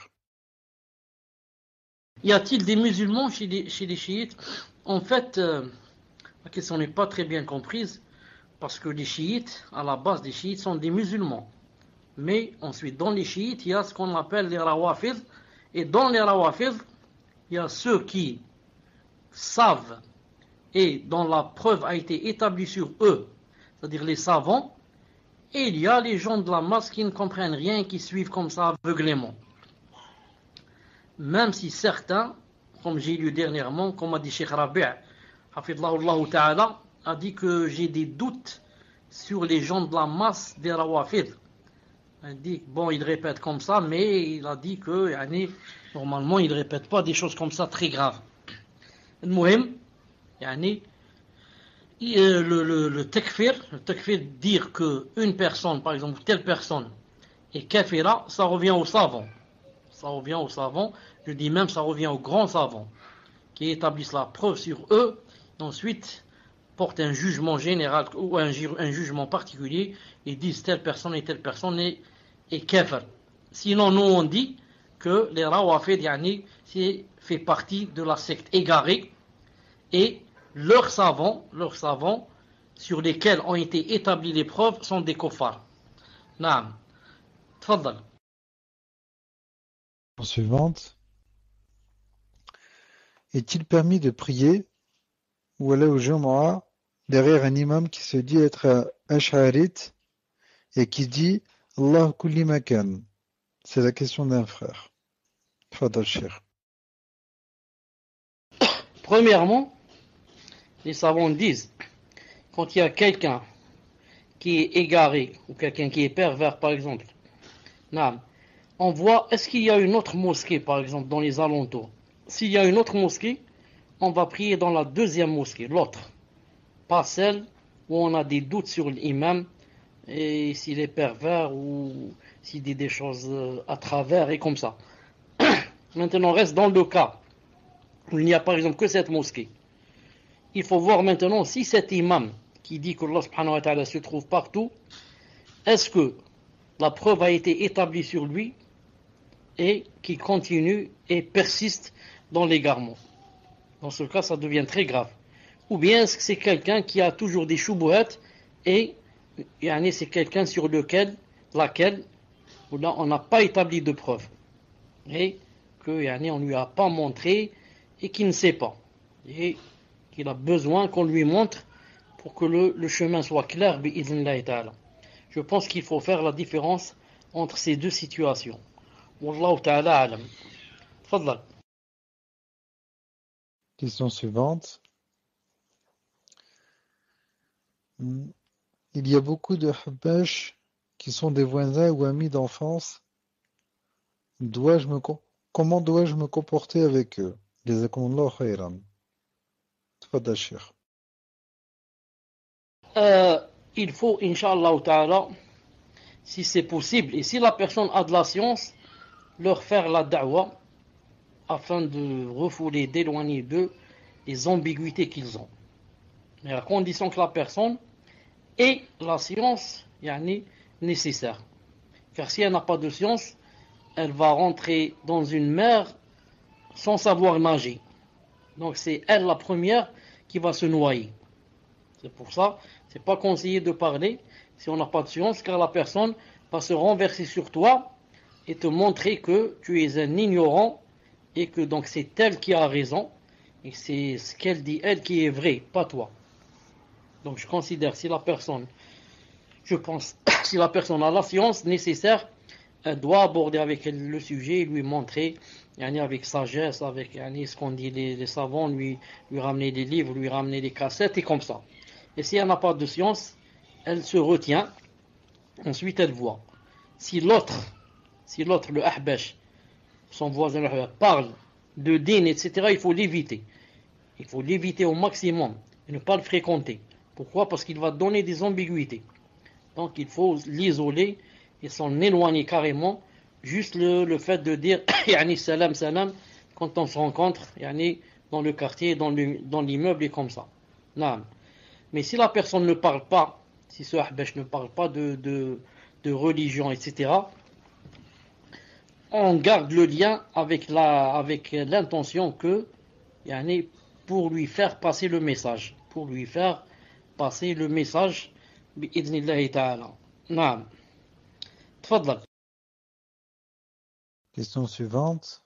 Y a-t-il des musulmans chez les chiites? En fait, la question n'est pas très bien comprise parce que les chiites, à la base des chiites, sont des musulmans. Mais ensuite, dans les chiites, il y a ce qu'on appelle les rawafid. Et dans les rawafid, il y a ceux qui savent et dont la preuve a été établie sur eux, c'est-à-dire les savants. Et il y a les gens de la masse qui ne comprennent rien, qui suivent comme ça aveuglément. Même si certains, comme j'ai lu dernièrement, comme a dit Cheikh Rabi', hafidhahullah ta'ala, a dit que j'ai des doutes sur les gens de la masse des rawafid. Il dit, bon, il répète comme ça, mais il a dit que, normalement, il ne répète pas des choses comme ça très graves. Le takfir, dire qu'une personne, par exemple, telle personne, est kafira, ça revient aux savants. Ça revient aux savants, je dis même, ça revient aux grands savants, qui établissent la preuve sur eux, et ensuite portent un jugement général ou un jugement particulier, et disent telle personne est kafir. Sinon, nous on dit que les rawafid, fait partie de la secte égarée et leurs savants sur lesquels ont été établies les preuves sont des kuffars. Naam. Tfaddal. Suivante. Est-il permis de prier ou aller au Jumu'ah derrière un imam qui se dit être ash'arite et qui dit Allah kulli makan? C'est la question d'un frère. Fadal Cheikh. Premièrement, les savants disent, quand il y a quelqu'un qui est égaré ou quelqu'un qui est pervers, par exemple, on voit, est-ce qu'il y a une autre mosquée, par exemple, dans les alentours? S'il y a une autre mosquée, on va prier dans la deuxième mosquée, l'autre, pas celle où on a des doutes sur l'imam et s'il est pervers ou s'il dit des choses à travers et comme ça. Maintenant, on reste dans le cas où il n'y a par exemple que cette mosquée. Il faut voir maintenant si cet imam qui dit que Allah subhanahu wa ta'ala se trouve partout, est-ce que la preuve a été établie sur lui et qu'il continue et persiste dans l'égarement. Dans ce cas, ça devient très grave. Ou bien est-ce que c'est quelqu'un qui a toujours des shubuhat et c'est quelqu'un sur laquelle on n'a pas établi de preuve et qu'on ne lui a pas montré et qu'il ne sait pas et qu'il a besoin qu'on lui montre pour que le chemin soit clair bi'idhnillahi ta'ala. Je pense qu'il faut faire la différence entre ces deux situations. Wallahu ta'ala alam. Tfaddal. Question suivante. Il y a beaucoup de Habash qui sont des voisins ou amis d'enfance. Comment dois-je me comporter avec eux? Jazakumullahu khayran. Tfaddal Cheikh. Il faut, Inch'Allah ta'ala, si c'est possible, et si la personne a de la science, leur faire la da'wa afin de refouler, d'éloigner d'eux les ambiguïtés qu'ils ont. Mais à condition que la personne ait la science nécessaire. Car si elle n'a pas de science, elle va rentrer dans une mer sans savoir nager. Donc c'est elle la première qui va se noyer. C'est pour ça, c'est pas conseillé de parler si on n'a pas de science, car la personne va se renverser sur toi et te montrer que tu es un ignorant et que donc c'est elle qui a raison et c'est ce qu'elle dit elle qui est vrai, pas toi. Donc je considère si la personne, je pense, si la personne a la science nécessaire, elle doit aborder avec elle le sujet et lui montrer, avec sagesse, avec ce qu'on dit les savants, lui ramener des livres, lui ramener des cassettes et comme ça. Et si elle n'a pas de science, elle se retient, ensuite elle voit. Si l'autre, le ahbash, son voisin le ahbash, parle de din, etc., il faut l'éviter. Il faut l'éviter au maximum et ne pas le fréquenter. Pourquoi? Parce qu'il va donner des ambiguïtés. Donc il faut l'isoler et s'en éloigner carrément. Juste le fait de dire salam salam quand on se rencontre dans le quartier, dans l'immeuble et comme ça. Non. Mais si la personne ne parle pas, si ce ahbash ne parle pas de religion, etc., on garde le lien avec l'intention que, pour lui faire passer le message. Pour lui faire passer le message, bi'idhnillahi ta'ala. Naam. Tfaddal. Question suivante.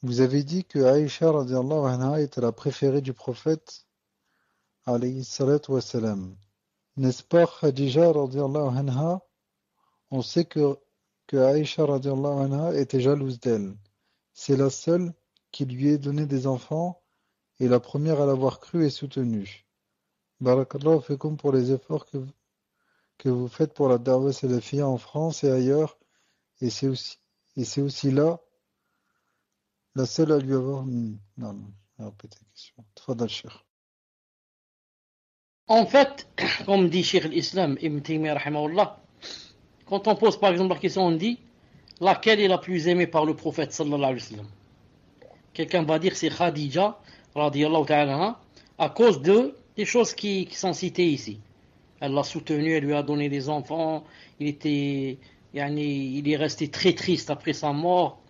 Vous avez dit que Aïcha radiallahu anha était la préférée du prophète alayhi salatu wassalam. N'est-ce pas Khadija radiallahu anha? On sait que Aïcha radiallahu anha était jalouse d'elle. C'est la seule qui lui ait donné des enfants et la première à l'avoir cru et soutenu. Barakallahu fikum pour les efforts que vous faites pour la da'wa salafiyya en France et ailleurs, et c'est aussi là la seule à lui avoir... Non, répétez la question. Tfadal, Cheikh. En fait, comme dit Cheikh l'Islam Ibn Taymiyyah rahimahullah, quand on pose par exemple la question, on dit laquelle est la plus aimée par le prophète sallallahu alayhi wa sallam. Quelqu'un va dire c'est Khadija radiyallahu ta'ala anha, à cause des choses qui sont citées ici. Elle l'a soutenu, elle lui a donné des enfants, il est resté très triste après sa mort.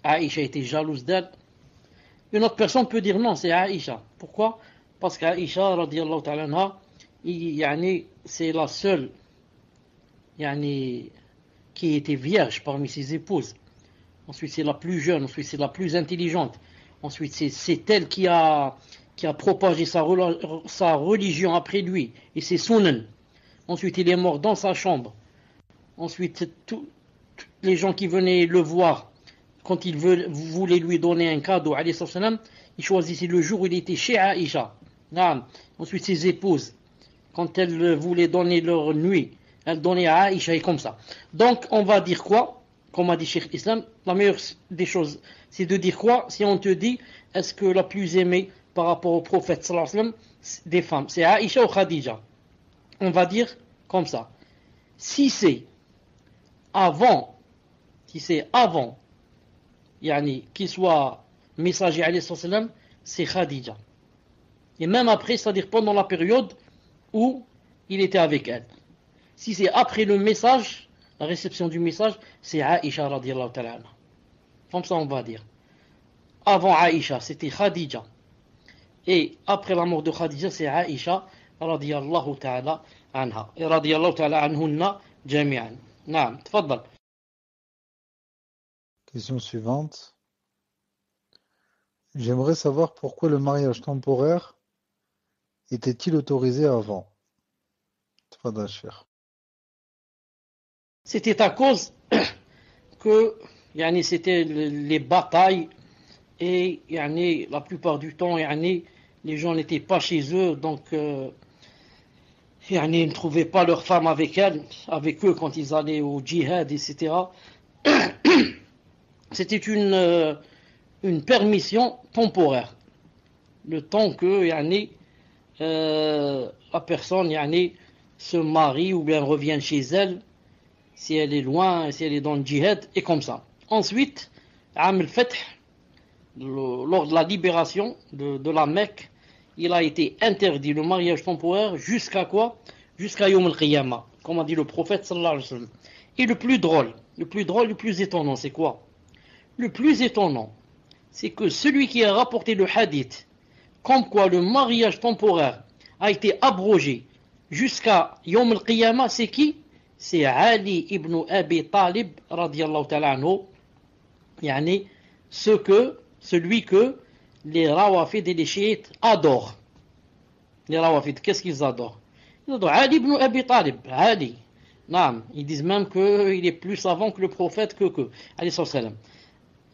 Aïcha était jalouse d'elle. Une autre personne peut dire non, c'est Aïcha. Pourquoi? Parce qu'Aïcha radiyallahu ta'ala anha, c'est la seule qui était vierge parmi ses épouses. Ensuite c'est la plus jeune, ensuite c'est la plus intelligente. Ensuite c'est elle qui a propagé sa religion après lui et c'est sunan. Ensuite il est mort dans sa chambre. Ensuite tous les gens qui venaient le voir quand ils voulaient lui donner un cadeau, ils choisissaient le jour où il était chez Aïcha. Ensuite ses épouses, quand elles voulaient donner leur nuit, elles donnaient à Aïcha et comme ça. Donc on va dire quoi? Comme a dit Cheikh Islam, la meilleure des choses, c'est de dire quoi? Si on te dit, est-ce que la plus aimée par rapport au prophète sallallahu alayhi wa sallam, des femmes, c'est Aïcha ou Khadija? On va dire comme ça. Si c'est avant, qu'il soit messager alayhi sallam, c'est Khadija. Et même après, c'est-à-dire pendant la période où il était avec elle. Si c'est après le message, la réception du message, c'est Aïcha radiyallahu ta'ala anha. Comme ça on va dire. Avant Aïcha, c'était Khadija. Et après la mort de Khadija, c'est Aïcha radiyallahu ta'ala anha. Et radiyallahu ta'ala anhunna jami'an. Naam, tfaddal. Question suivante. J'aimerais savoir pourquoi le mariage temporaire était-il autorisé avant? Tfadal, Cheikh. C'était à cause que c'était les batailles et la plupart du temps les gens n'étaient pas chez eux, donc ils ne trouvaient pas leurs femmes avec eux quand ils allaient au djihad, etc. C'était une permission temporaire, le temps que la personne se marie ou bien revient chez elle, si elle est loin, si elle est dans le djihad, et comme ça. Ensuite, Am al-Fath, lors de la libération de la Mecque, il a été interdit le mariage temporaire jusqu'à quoi? Jusqu'à Yawm al-Qiyamah, comme a dit le prophète sallallahu alayhi wa sallam. Et le plus drôle, le plus étonnant, c'est quoi? Le plus étonnant, c'est que celui qui a rapporté le hadith, comme quoi le mariage temporaire a été abrogé jusqu'à Yom al-Qiyamah, c'est qui? C'est Ali ibn Abi Talib, radiyallahu ta'ala anhu, yani celui que les Rawafid et les chiites adorent. Les Rawafid, qu'est-ce qu'ils adorent? Ils adorent Ali ibn Abi Talib, Ali. Non, ils disent même qu'il est plus savant que le prophète que.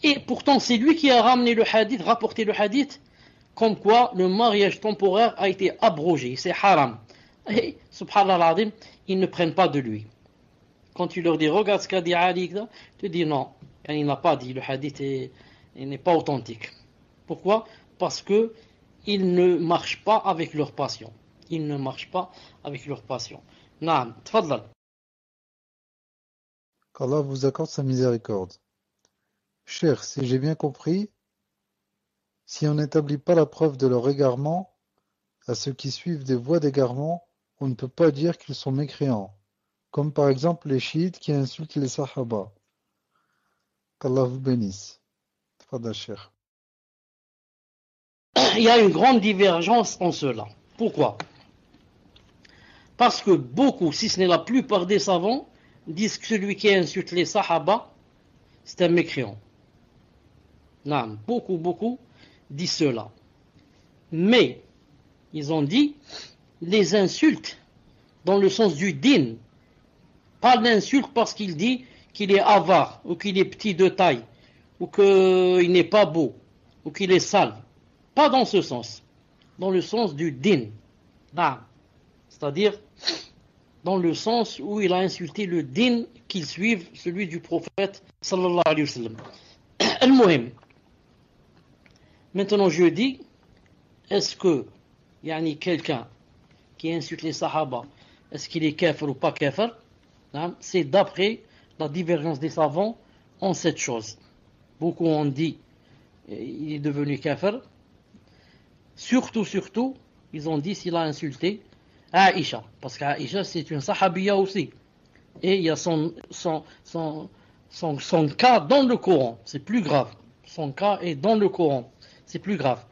Et pourtant, c'est lui qui a ramené le hadith, rapporté le hadith, comme quoi le mariage temporaire a été abrogé, c'est haram. Et, subhanallah al-azim, ils ne prennent pas de lui. Quand tu leur dis, regarde ce qu'a dit Ali, tu dis non, il n'a pas dit, le hadith n'est pas authentique. Pourquoi? Parce que ils ne marchent pas avec leur passion. Ils ne marchent pas avec leur passion. Naam, tfaddal. Qu'Allah vous accorde sa miséricorde. Cher, si j'ai bien compris, si on n'établit pas la preuve de leur égarement, à ceux qui suivent des voies d'égarement, on ne peut pas dire qu'ils sont mécréants, comme par exemple les chiites qui insultent les sahaba. Qu'Allah vous bénisse. Tfadal, cher. Il y a une grande divergence en cela. Pourquoi? Parce que beaucoup, si ce n'est la plupart des savants, disent que celui qui insulte les sahaba, c'est un mécréant. Non, beaucoup disent cela. Mais, ils ont dit, les insultes dans le sens du din, pas l'insulte parce qu'il dit qu'il est avare, ou qu'il est petit de taille, ou qu'il n'est pas beau, ou qu'il est sale. Pas dans ce sens. Dans le sens du din. Non. C'est-à-dire, dans le sens où il a insulté le din qu'il suive, celui du prophète sallallahu alayhi wa sallam. Al-Muhim. Maintenant, je dis, est-ce que, quelqu'un qui insulte les sahaba, est-ce qu'il est kafir ou pas kafir? C'est d'après la divergence des savants en cette chose. Beaucoup ont dit, il est devenu kafir. Surtout, ils ont dit s'il a insulté Aïcha, parce qu'Aïcha c'est une sahabiya aussi. Et il y a son cas dans le Coran, c'est plus grave. Son cas est dans le Coran, c'est plus grave.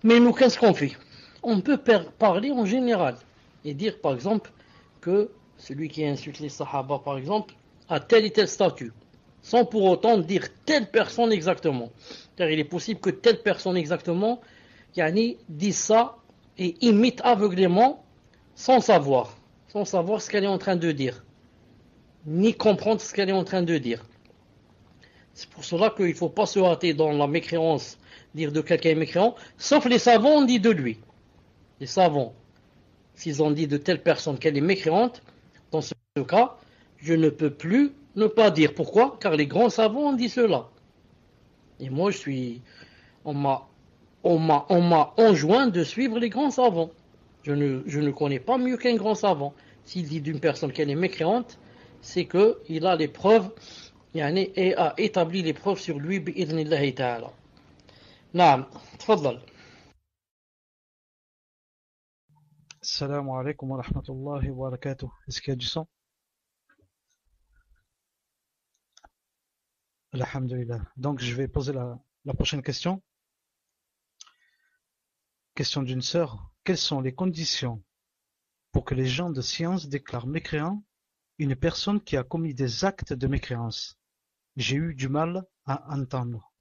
Mais nous, qu'est-ce qu'on fait? On peut parler en général et dire par exemple que celui qui insulte les sahaba par exemple a tel et tel statut, sans pour autant dire telle personne exactement. Car il est possible que telle personne exactement dit ça et imite aveuglément sans savoir ce qu'elle est en train de dire, ni comprendre ce qu'elle est en train de dire. C'est pour cela qu'il ne faut pas se hâter dans la mécréance, dire de quelqu'un est mécréant, sauf les savants ont dit de lui. Les savants, s'ils ont dit de telle personne qu'elle est mécréante, dans ce cas, je ne peux plus ne pas dire. Pourquoi? Car les grands savants ont dit cela. Et moi, on m'a enjoint de suivre les grands savants. Je ne connais pas mieux qu'un grand savant. S'il dit d'une personne qu'elle est mécréante, c'est qu'il a les preuves et a établi les preuves sur lui bi'idhnillahi ta'ala. Naam, tfaddal. Assalamu alaikum wa rahmatullahi wa barakatuh. Est-ce qu'il y a du son? Alhamdulillah. Donc je vais poser la prochaine question. Question d'une sœur. Quelles sont les conditions pour que les gens de science déclarent mécréant une personne qui a commis des actes de mécréance? J'ai eu du mal à entendre.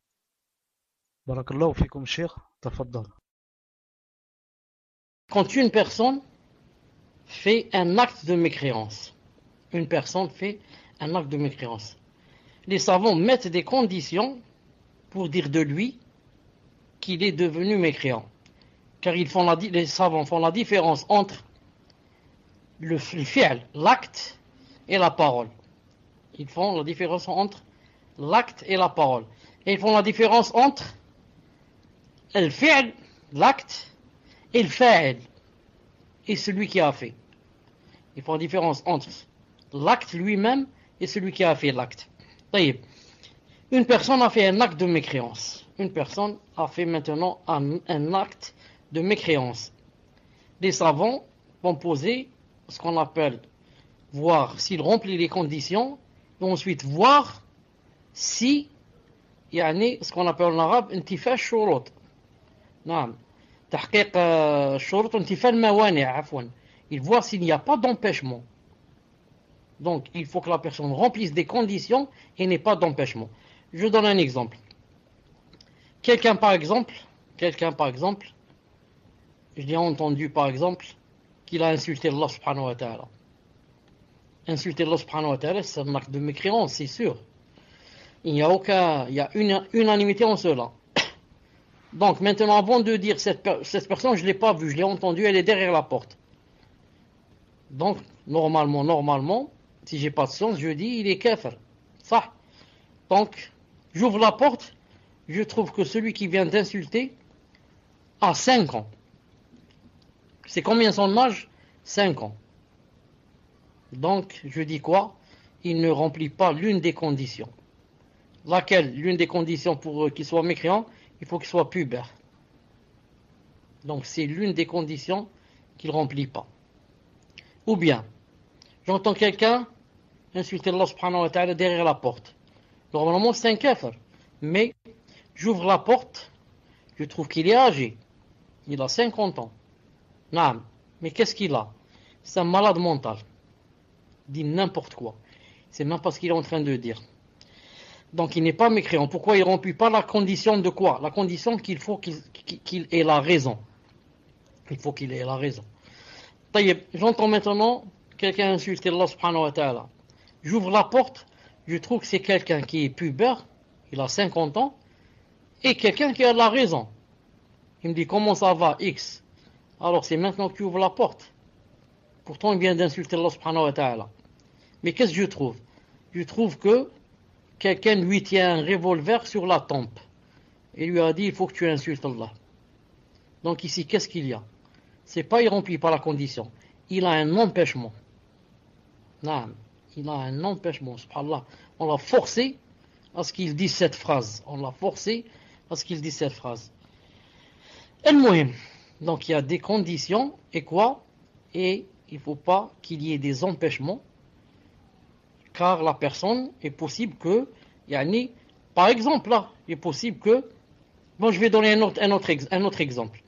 Barakallahu fikum cheikh, tafaddal. Quand une personne fait un acte de mécréance, les savants mettent des conditions pour dire de lui qu'il est devenu mécréant. Car les savants font la différence entre le fi'l, l'acte et la parole. Ils font la différence entre l'acte et la parole. Et ils font la différence entre le fi'l, l'acte, et le fa'il, et celui qui a fait. Ils font la différence entre l'acte lui-même et celui qui a fait l'acte. Une personne a fait un acte de mécréance. Une personne a fait maintenant un acte de mécréance. Les savants vont poser ce qu'on appelle voir s'il remplit les conditions, et ensuite voir si, يعني, ce qu'on appelle en arabe, انتفاء الشروط. نعم. تحقيق الشروط وانتفاء الموانع عفوا. Il voit s'il n'y a pas d'empêchement. Donc, il faut que la personne remplisse des conditions et n'ait pas d'empêchement. Je donne un exemple. Quelqu'un par exemple, je l'ai entendu par exemple, qu'il a insulté Allah subhanahu wa ta'ala. Insulter Allah subhanahu wa ta'ala, c'est un acte de mécréance, c'est sûr. Il y a une unanimité en cela. Donc maintenant, avant de dire cette personne, je ne l'ai pas vue, je l'ai entendue, elle est derrière la porte. Donc, normalement, si j'ai pas de sens, je dis, il est kafir. Ça. Donc, j'ouvre la porte, je trouve que celui qui vient d'insulter a 5 ans. C'est combien son âge? 5 ans. Donc, je dis quoi? Il ne remplit pas l'une des conditions. Laquelle? L'une des conditions pour qu'il soit mécréant, il faut qu'il soit pubère. Donc, c'est l'une des conditions qu'il ne remplit pas. Ou bien, j'entends quelqu'un insulter Allah subhanahu wa ta'ala derrière la porte. Normalement, c'est un kafir. Mais, j'ouvre la porte, je trouve qu'il est âgé. Il a 50 ans. Non, mais qu'est-ce qu'il a? C'est un malade mental. Il dit n'importe quoi. C'est même pas ce qu'il est en train de dire. Donc il n'est pas mécréant. Pourquoi il ne remplit pas la condition de quoi? La condition qu'il faut qu'il ait la raison. Il faut qu'il ait la raison. J'entends maintenant quelqu'un insulter Allah subhanahu wa ta'ala. J'ouvre la porte, je trouve que c'est quelqu'un qui est pubère, il a 50 ans, et quelqu'un qui a la raison. Il me dit comment ça va, X? Alors c'est maintenant que tu ouvres la porte. Pourtant il vient d'insulter Allah subhanahu wa ta'ala. Mais qu'est-ce que je trouve? Je trouve que quelqu'un lui tient un revolver sur la tempe. Et lui a dit, il faut que tu insultes Allah. Donc ici, qu'est-ce qu'il y a? C'est pas il remplit pas la condition. Il a un empêchement. Non, il a un empêchement, subhanallah. On l'a forcé à ce qu'il dise cette phrase. El-Muhim. Donc il y a des conditions, et quoi? Et il ne faut pas qu'il y ait des empêchements, car la personne est possible que, par exemple là, il est possible que, bon je vais donner un autre exemple.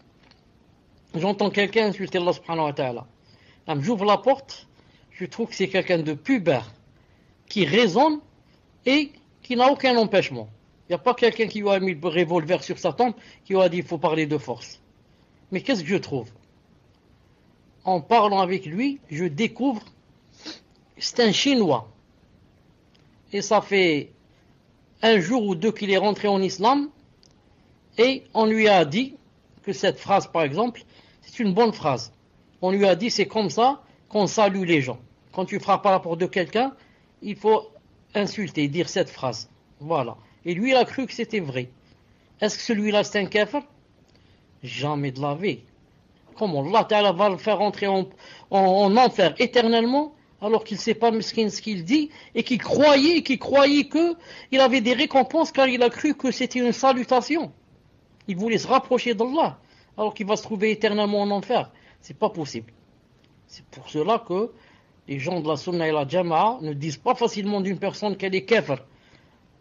J'entends quelqu'un insulter Allah subhanahu wa ta'ala. J'ouvre la porte, je trouve que c'est quelqu'un de pubère, qui raisonne et qui n'a aucun empêchement. Il n'y a pas quelqu'un qui lui a mis le revolver sur sa tempe, qui lui a dit il faut parler de force. Mais qu'est-ce que je trouve? En parlant avec lui, je découvre c'est un Chinois. Et ça fait 1 jour ou 2 qu'il est rentré en islam, et on lui a dit que cette phrase, par exemple, c'est une bonne phrase. On lui a dit c'est comme ça qu'on salue les gens. Quand tu frappes à la porte de quelqu'un, il faut insulter, dire cette phrase. Voilà. Et lui, il a cru que c'était vrai. Est-ce que celui-là, c'est un kafir? Jamais de la vie. Comment Allah Ta'ala va le faire rentrer en enfer éternellement, alors qu'il ne sait pas ce qu'il dit, et qu'il croyait qu'il avait des récompenses, car il a cru que c'était une salutation. Il voulait se rapprocher d'Allah, alors qu'il va se trouver éternellement en enfer. C'est pas possible. C'est pour cela que les gens de la Sunna et la Jama'a ne disent pas facilement d'une personne qu'elle est kafir,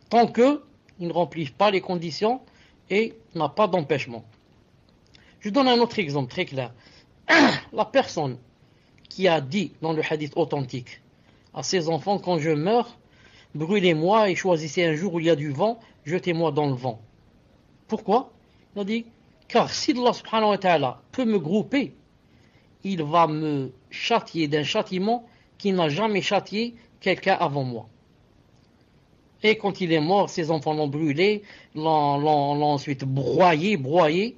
tant qu'il ne remplit pas les conditions et n'a pas d'empêchement. Je donne un autre exemple très clair. La personne qui a dit dans le hadith authentique à ses enfants, quand je meurs, brûlez-moi et choisissez un jour où il y a du vent, jetez-moi dans le vent. Pourquoi? Il a dit, car si Allah subhanahu wa ta'ala peut me grouper, il va me châtier d'un châtiment qui n'a jamais châtié quelqu'un avant moi. Et quand il est mort, ses enfants l'ont brûlé, l'ont ensuite broyé,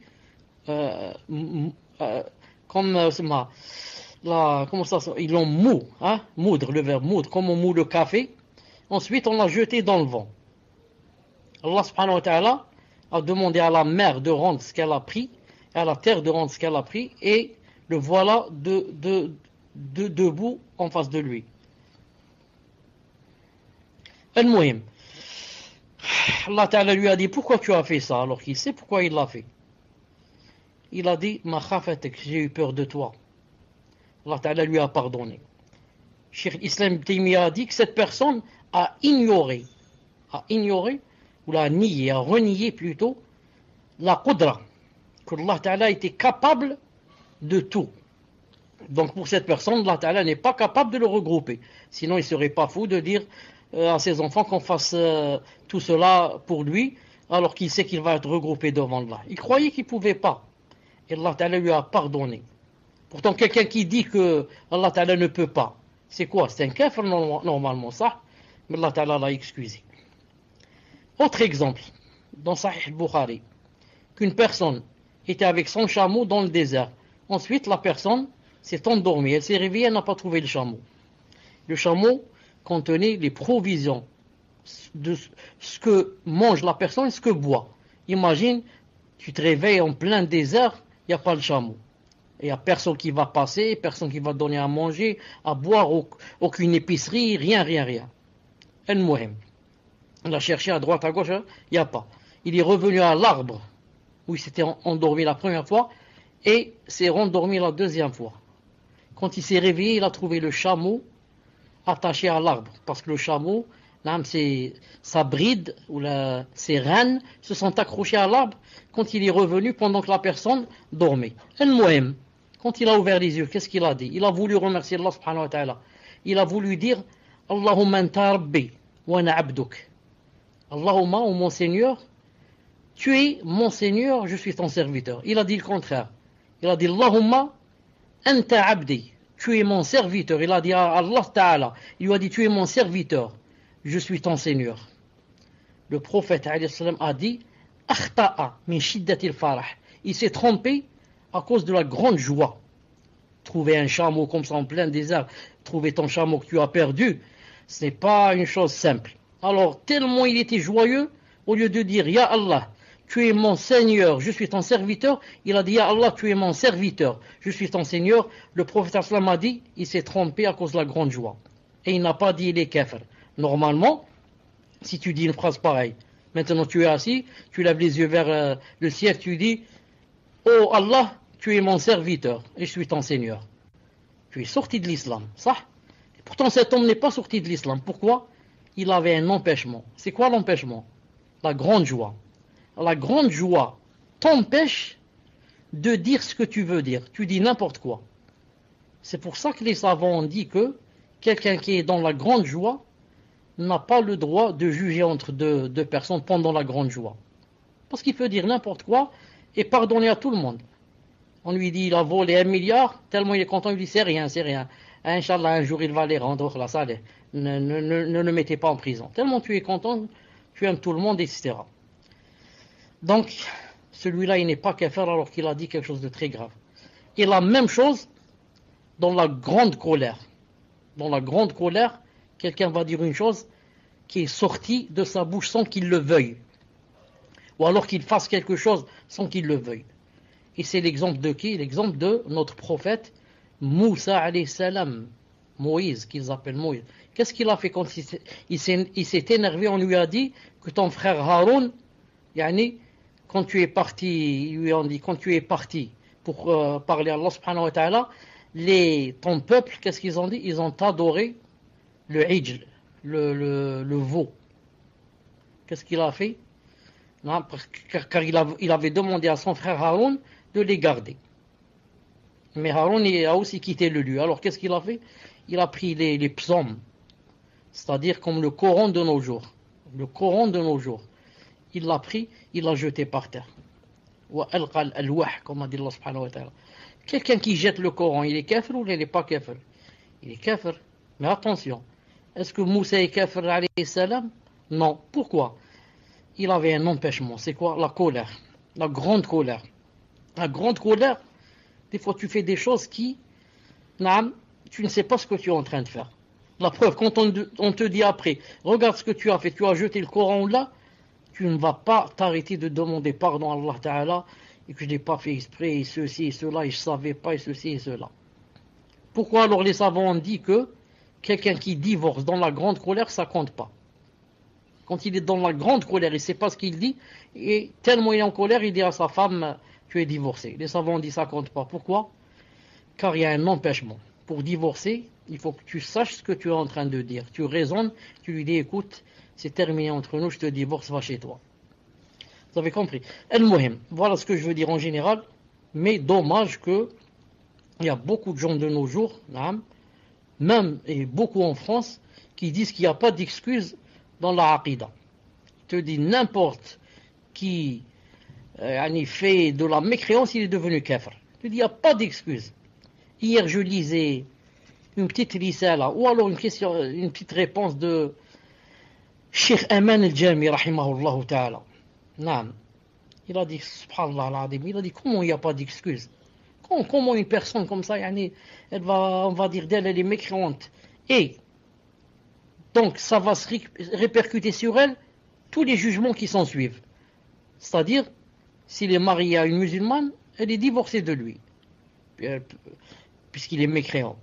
comme comment ça, ils l'ont moudre, le verbe moudre, comme on moud le café. Ensuite, on l'a jeté dans le vent. Allah subhanahu wa ta'ala a demandé à la mer de rendre ce qu'elle a pris, et à la terre de rendre ce qu'elle a pris, et le voilà debout en face de lui. Al-Muhim. Allah Ta'ala lui a dit, pourquoi tu as fait ça? Alors qu'il sait pourquoi il l'a fait. Il a dit, ma khafatek, j'ai eu peur de toi. Allah Ta'ala lui a pardonné. Cheikh Islam Ibn Taymiyyah a dit que cette personne a ignoré, ou l'a nié, a renié plutôt, la qudra, que Allah Ta'ala était capable de tout. Donc pour cette personne, Allah Ta'ala n'est pas capable de le regrouper. Sinon il ne serait pas fou de dire à ses enfants qu'on fasse tout cela pour lui, alors qu'il sait qu'il va être regroupé devant Allah. Il croyait qu'il ne pouvait pas. Et Allah Ta'ala lui a pardonné. Pourtant quelqu'un qui dit que Allah Ta'ala ne peut pas, c'est quoi? C'est un kafir normalement, ça. Mais Allah Ta'ala l'a excusé. Autre exemple, dans Sahih Bukhari, qu'une personne était avec son chameau dans le désert. Ensuite, la personne s'est endormie. Elle s'est réveillée, elle n'a pas trouvé le chameau. Le chameau contenait les provisions de ce que mange la personne et ce que boit. Imagine, tu te réveilles en plein désert, il n'y a pas le chameau. Il n'y a personne qui va passer, personne qui va donner à manger, à boire, aucune épicerie, rien. El-Mohim. Il a cherché à droite, à gauche, il n'y a pas. Il est revenu à l'arbre où il s'était endormi la première fois et s'est rendormi la deuxième fois. Quand il s'est réveillé, il a trouvé le chameau attaché à l'arbre. Parce que le chameau, sa bride ou ses rênes se sont accrochées à l'arbre quand il est revenu pendant que la personne dormait. El-Mohim. Quand il a ouvert les yeux, qu'est-ce qu'il a dit? Il a voulu remercier Allah subhanahu wa ta'ala. Il a voulu dire Allahumma anta rabbi wa ana abduk. Allahumma, ou mon Seigneur, tu es mon Seigneur, je suis ton serviteur. Il a dit le contraire. Il a dit Allahumma anta abdi. Tu es mon serviteur. Il a dit à Allah ta'ala. Il lui a dit tu es mon serviteur, je suis ton Seigneur. Le prophète a dit akhta'a min shiddatil farah. Il s'est trompé à cause de la grande joie. Trouver un chameau comme ça en plein désert, trouver ton chameau que tu as perdu, ce n'est pas une chose simple. Alors, tellement il était joyeux, au lieu de dire Ya Allah, tu es mon Seigneur, je suis ton serviteur, il a dit Ya Allah, tu es mon serviteur, je suis ton Seigneur. Le prophète sallam a dit, il s'est trompé à cause de la grande joie. Et il n'a pas dit il est kafir. Normalement, si tu dis une phrase pareille, maintenant tu es assis, tu lèves les yeux vers le ciel, tu dis Oh Allah, tu es mon serviteur et je suis ton Seigneur. Tu es sorti de l'islam, ça. Et pourtant cet homme n'est pas sorti de l'islam. Pourquoi? Il avait un empêchement. C'est quoi l'empêchement? La grande joie. La grande joie t'empêche de dire ce que tu veux dire. Tu dis n'importe quoi. C'est pour ça que les savants ont dit que quelqu'un qui est dans la grande joie n'a pas le droit de juger entre deux personnes pendant la grande joie. Parce qu'il peut dire n'importe quoi et pardonner à tout le monde. On lui dit il a volé 1 milliard, tellement il est content, il dit c'est rien. Inch'Allah, un jour il va les rendre, ne le mettez pas en prison. Tellement tu es content, tu aimes tout le monde, etc. Donc, celui-là, il n'est pas kafir alors qu'il a dit quelque chose de très grave. Et la même chose dans la grande colère. Dans la grande colère, quelqu'un va dire une chose qui est sortie de sa bouche sans qu'il le veuille. Ou alors qu'il fasse quelque chose sans qu'il le veuille. Et c'est l'exemple de qui? L'exemple de notre prophète Moussa alayhi salam. Moïse, qu'ils appellent Moïse. Qu'est-ce qu'il a fait quand il s'est énervé? On lui a dit que ton frère Haroun, quand tu es parti, ils lui ont dit, quand tu es parti pour parler à Allah subhanahu wa ta'ala, ton peuple, qu'est-ce qu'ils ont dit? Ils ont adoré le ijl, le veau. Qu'est-ce qu'il a fait? Non, car il avait demandé à son frère Haroun de les garder. Mais Haroun a aussi quitté le lieu. Alors qu'est-ce qu'il a fait? Il a pris les psaumes, c'est-à-dire comme le Coran de nos jours. Le Coran de nos jours. Il l'a pris, il l'a jeté par terre. Comme a dit Allah subhanahu wa ta'ala. Quelqu'un qui jette le Coran, il est kafir ou il n'est pas kafir? Il est kafir. Mais attention, est-ce que Moussa est kafir alayhi salam? Non. Pourquoi? Il avait un empêchement. C'est quoi? La colère. La grande colère. La grande colère, des fois tu fais des choses qui, tu ne sais pas ce que tu es en train de faire. La preuve, quand on te dit après, regarde ce que tu as fait, tu as jeté le Coran là, tu ne vas pas t'arrêter de demander pardon à Allah Ta'ala, et que je n'ai pas fait exprès, et ceci et cela, et je ne savais pas, et ceci et cela. Pourquoi alors les savants ont dit que quelqu'un qui divorce dans la grande colère, ça compte pas? Quand il est dans la grande colère, il ne sait pas ce qu'il dit, et tellement il est en colère, il dit à sa femme, tu es divorcé. Les savants ont dit ça compte pas. Pourquoi? Car il y a un empêchement. pour divorcer, il faut que tu saches ce que tu es en train de dire. Tu raisonnes, tu lui dis écoute, c'est terminé entre nous, je te divorce, va chez toi. Vous avez compris? Al-Muhim, voilà ce que je veux dire en général, mais dommage que il y a beaucoup de gens de nos jours, même et beaucoup en France, qui disent qu'il n'y a pas d'excuse dans la aqidah. Je te dis n'importe qui fait de la mécréance, il est devenu kafir. Je te dis il n'y a pas d'excuse. Hier je lisais une petite risala, ou alors une petite réponse de Cheikh Aman al-Jami, rahimahullah ta'ala. Il a dit, subhanallah al-azim, il a dit comment il n'y a pas d'excuse? Comment une personne comme ça, on va dire d'elle, elle est mécréante. Et donc ça va se répercuter sur elle tous les jugements qui s'en suivent. C'est-à-dire, s'il est marié à une musulmane, elle est divorcée de lui, puisqu'il est mécréant.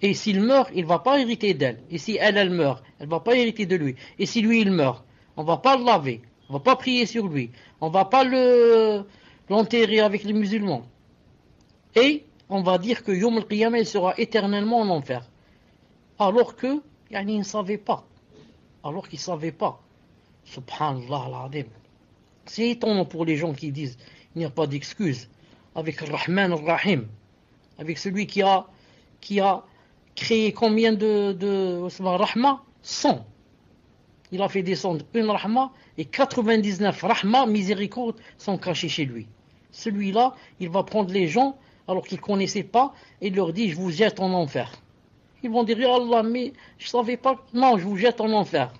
Et s'il meurt, il ne va pas hériter d'elle. Et si elle meurt, elle ne va pas hériter de lui. Et si lui, il meurt, on ne va pas le laver, on ne va pas prier sur lui, on ne va pas l'enterrer avec les musulmans. Et on va dire que Yom al-Qiyamah, il sera éternellement en enfer. Alors que, il ne savait pas. Alors qu'il ne savait pas. Subhanallah al-Azim. C'est étonnant pour les gens qui disent il n'y a pas d'excuse. Avec Rahman al-Rahim. Avec celui qui a créé combien de Rahma? 100. Il a fait descendre une Rahma et 99 Rahma, miséricorde, sont cachés chez lui. Celui-là, il va prendre les gens alors qu'ils ne connaissaient pas et leur dit je vous jette en enfer. Ils vont dire Allah, mais je ne savais pas. Non, je vous jette en enfer.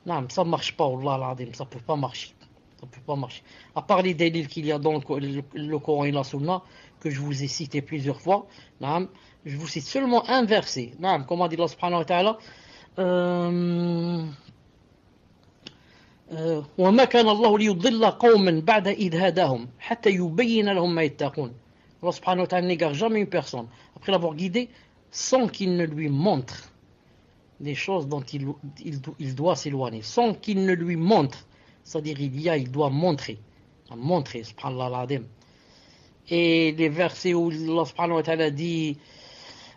Non, ça ne marche pas, Allah al-Azim, ça ne peut pas marcher. Ça peut pas marcher. À part les délits qu'il y a dans le Coran et la Sunna, que je vous ai cité plusieurs fois, je vous cite seulement un verset. Comme a dit Allah subhanahu wa ta'ala, وما كان الله ليضل قوما بعد إذ هداهم حتى يبين لهم ما يتقون. Allah subhanahu wa ta'ala n'égare jamais une personne après l'avoir guidé sans qu'il ne lui montre des choses dont il doit s'éloigner, sans qu'il ne lui montre, c'est-à-dire il doit montrer, subhanallah al-azim. Et les versets où Allah subhanahu wa ta'ala dit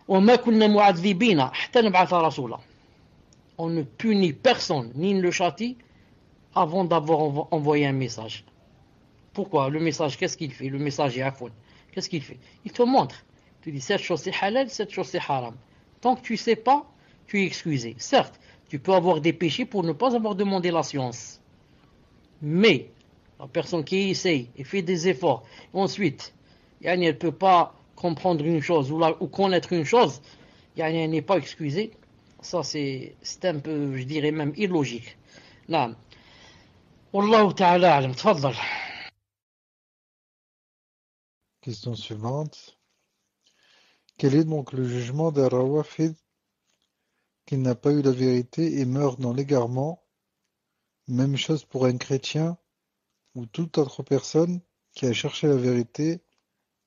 وما كنا معذبين حتى نبعث رسولا. On ne punit personne ni ne le châtie avant d'avoir envoyé un message. Pourquoi? Le message, qu'est-ce qu'il fait? Le message est afoun. Qu'est-ce qu'il fait? Il te montre. Tu dis cette chose c'est halal, cette chose c'est haram. Tant que tu ne sais pas, tu es excusé. Certes, tu peux avoir des péchés pour ne pas avoir demandé la science. Mais la personne qui essaye et fait des efforts, ensuite, elle ne peut pas comprendre une chose ou connaître une chose, elle n'est pas excusée. Ça, c'est un peu, je dirais même, illogique. Naam. Wallahu ta'ala alam. Tfaddal. Question suivante. Quel est donc le jugement d'un rawafid qui n'a pas eu la vérité et meurt dans l'égarement? Même chose pour un chrétien ou toute autre personne qui a cherché la vérité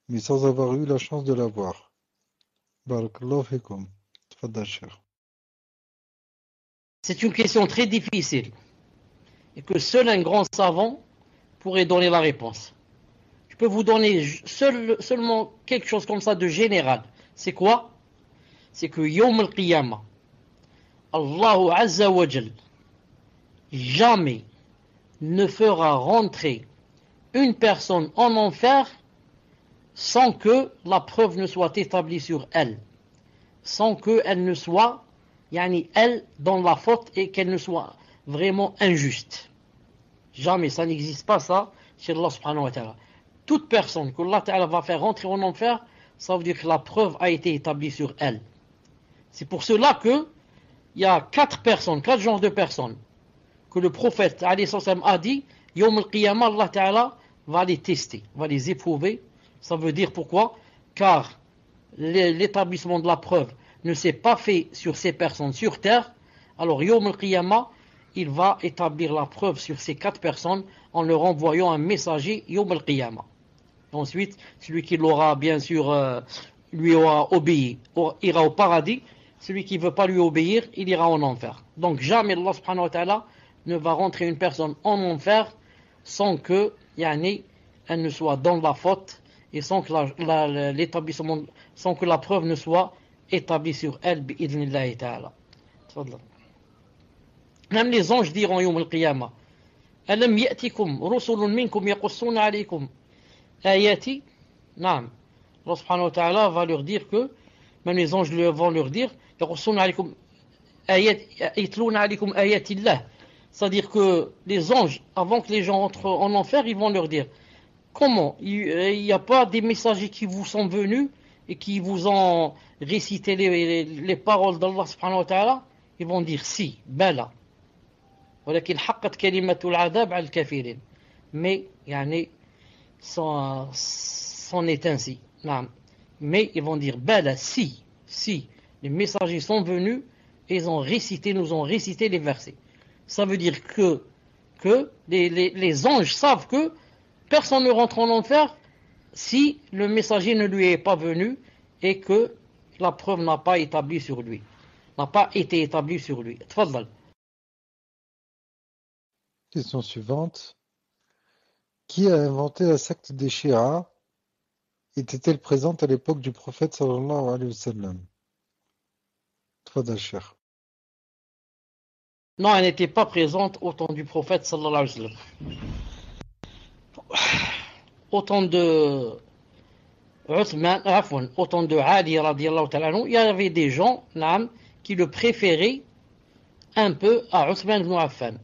mais sans avoir eu la chance de l'avoir. Barakallahu fikum. Tfaddal, cher. C'est une question très difficile et que seul un grand savant pourrait donner la réponse. Je peux vous donner seulement quelque chose comme ça de général. C'est quoi? C'est que Yawm al-Qiyamah, Allahu Azza wa Jal jamais ne fera rentrer une personne en enfer sans que la preuve ne soit établie sur elle, sans qu'elle ne soit, elle, dans la faute et qu'elle ne soit vraiment injuste. Jamais, ça n'existe pas ça chez Allah subhanahu wa ta'ala. Toute personne que Allah ta'ala va faire rentrer en enfer, ça veut dire que la preuve a été établie sur elle. C'est pour cela que il y a 4 genres de personnes que le prophète a dit, Yawm al-Qiyamah, Allah ta'ala va les tester, va les éprouver. Ça veut dire pourquoi? Car l'établissement de la preuve ne s'est pas fait sur ces personnes sur terre. Alors Yawm al-Qiyamah, il va établir la preuve sur ces 4 personnes en leur envoyant un messager Yawm al-Qiyamah. Ensuite, celui qui l'aura bien sûr lui aura obéi ira au paradis. Celui qui ne veut pas lui obéir, il ira en enfer. Donc jamais Allah subhanahu wa ta'ala ne va rentrer une personne en enfer sans que elle ne soit dans la faute et sans que l'établissement, sans que la preuve ne soit établie sur elle, bi'idhnillahi ta'ala. Tfadal. Même les anges diront yawm al-qiyamah, alam ya'tikum rusulun minkum yaqussuna alaykum ayati. Naam. Allah subhanahu wa ta'ala va leur dire que, même les anges vont leur dire, yaqussuna alaykum yitluna alaykum ayatillah. C'est-à-dire que les anges, avant que les gens entrent en enfer, ils vont leur dire, comment? Il n'y a pas des messagers qui vous sont venus et qui vous ont récité les paroles d'Allah subhanahu wa ta'ala? Ils vont dire si, bala. ولكن حقت كلمة العذاب على الكافرين. Mais, يعني, c'en est ainsi. Mais ils vont dire bala, si, les messagers sont venus et ils ont récité, nous ont récité les versets. Ça veut dire que les anges savent que personne ne rentre en enfer si le messager ne lui est pas venu et que la preuve n'a pas été établie sur lui. Tfadal. Question suivante. Qui a inventé la secte des Shia? Était-elle présente à l'époque du prophète sallallahu alayhi wa sallam? Tfadal, cher. Non, elle n'était pas présente au temps du prophète sallallahu alayhi wa sallam. Au temps de Uthman, au temps de Ali radiyallahu ta'ala anhu, il y avait des gens qui le préféraient un peu à Uthman ibn Affan.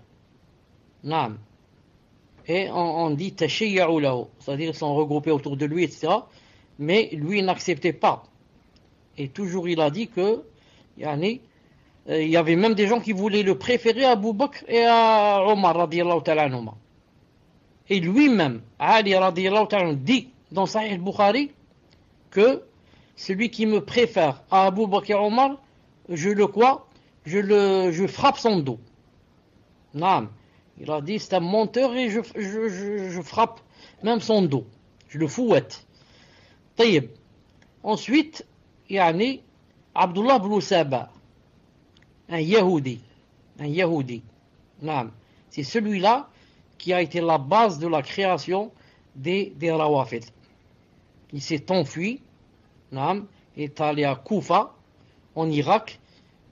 Et on dit tashayya'u lahu, c'est-à-dire ils sont regroupés autour de lui, etc. Mais lui n'acceptait pas. Et toujours il a dit que il y avait même des gens qui voulaient le préférer à Abu Bakr et à Omar radiyallahu ta'ala anhuma. Et lui-même, Ali radiyallahu ta'ala anhu, dit dans Sahih al-Bukhari que celui qui me préfère à Abu Bakr et Omar, je frappe son dos. Naam. Il a dit c'est un menteur et je frappe même son dos. Je le fouette. Taïb. Ensuite, Abdullah ibn Saba, un Yahoudi. Naam. C'est celui-là qui a été la base de la création des Rawafid. Il s'est enfui, est allé à Koufa, en Irak,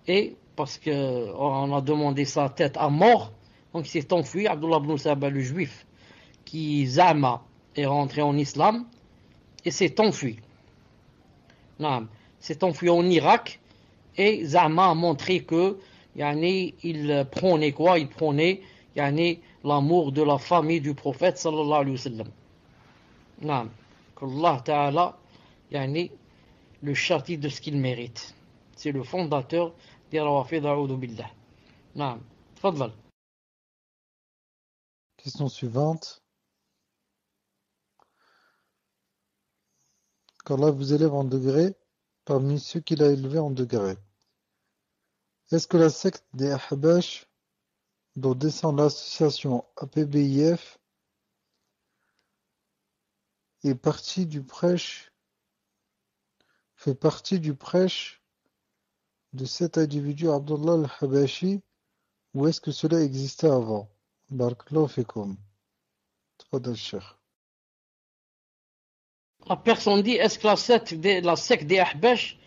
et parce qu'on a demandé sa tête à mort, donc il s'est enfui. Abdullah ibn Saba, le juif, qui Zama est rentré en islam, et s'est enfui. S'est enfui en Irak, et Zama a montré que il prônait quoi? Il prônait l'amour de la famille du prophète sallallahu alayhi wa sallam. Qu'Allah Ta'ala le châtie de ce qu'il mérite. C'est le fondateur des Rawafid, a'udhu billah. Naam. Tfadal. Question suivante. Qu'Allah vous élève en degré parmi ceux qu'il a élevés en degré. Est-ce que la secte des Ahbash, dont descend l'association APBIF, fait partie du prêche de cet individu Abdullah al-Habashi, ou est-ce que cela existait avant? Barakallahu fikum. Tfadal, Cheikh. La personne dit, est-ce que la secte des Ahbash,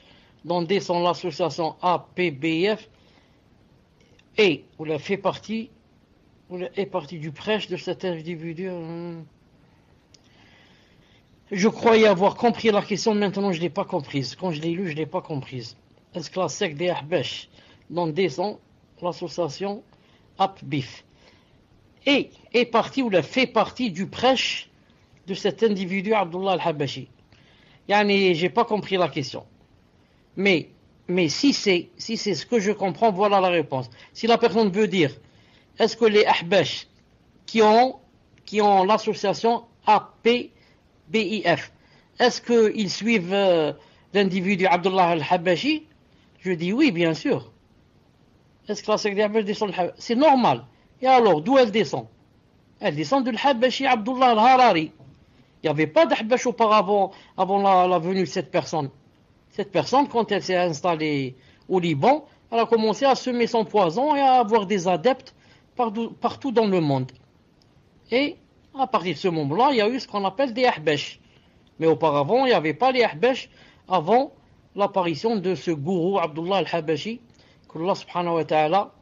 dont descend l'association APBF, est partie du prêche de cet individu? Je croyais avoir compris la question, maintenant je ne l'ai pas comprise. Quand je l'ai lu, je ne l'ai pas comprise. Est-ce que la secte des Ahbash, dont descend l'association APBIF, est partie ou fait partie du prêche de cet individu Abdullah al-Habashi? J'ai pas compris la question. Mais si c'est ce que je comprends, voilà la réponse. Si la personne veut dire, est-ce que les Ahbash qui ont l'association APBIF, est-ce qu'ils suivent l'individu Abdullah al-Habashi? Je dis oui, bien sûr. Est-ce que la secte des Ahbash descend de C'est normal. Et alors, d'où elle descend? Elle descend de l'Habashi Abdullah al-Harari. Il n'y avait pas d'Ahbash auparavant, avant la venue de cette personne. Cette personne, quand elle s'est installée au Liban, elle a commencé à semer son poison et à avoir des adeptes partout dans le monde. Et à partir de ce moment-là, il y a eu ce qu'on appelle des Ahbash. Mais auparavant, il n'y avait pas les Ahbash avant l'apparition de ce gourou Abdullah al-Habashi, qu'Allah subhanahu wa ta'ala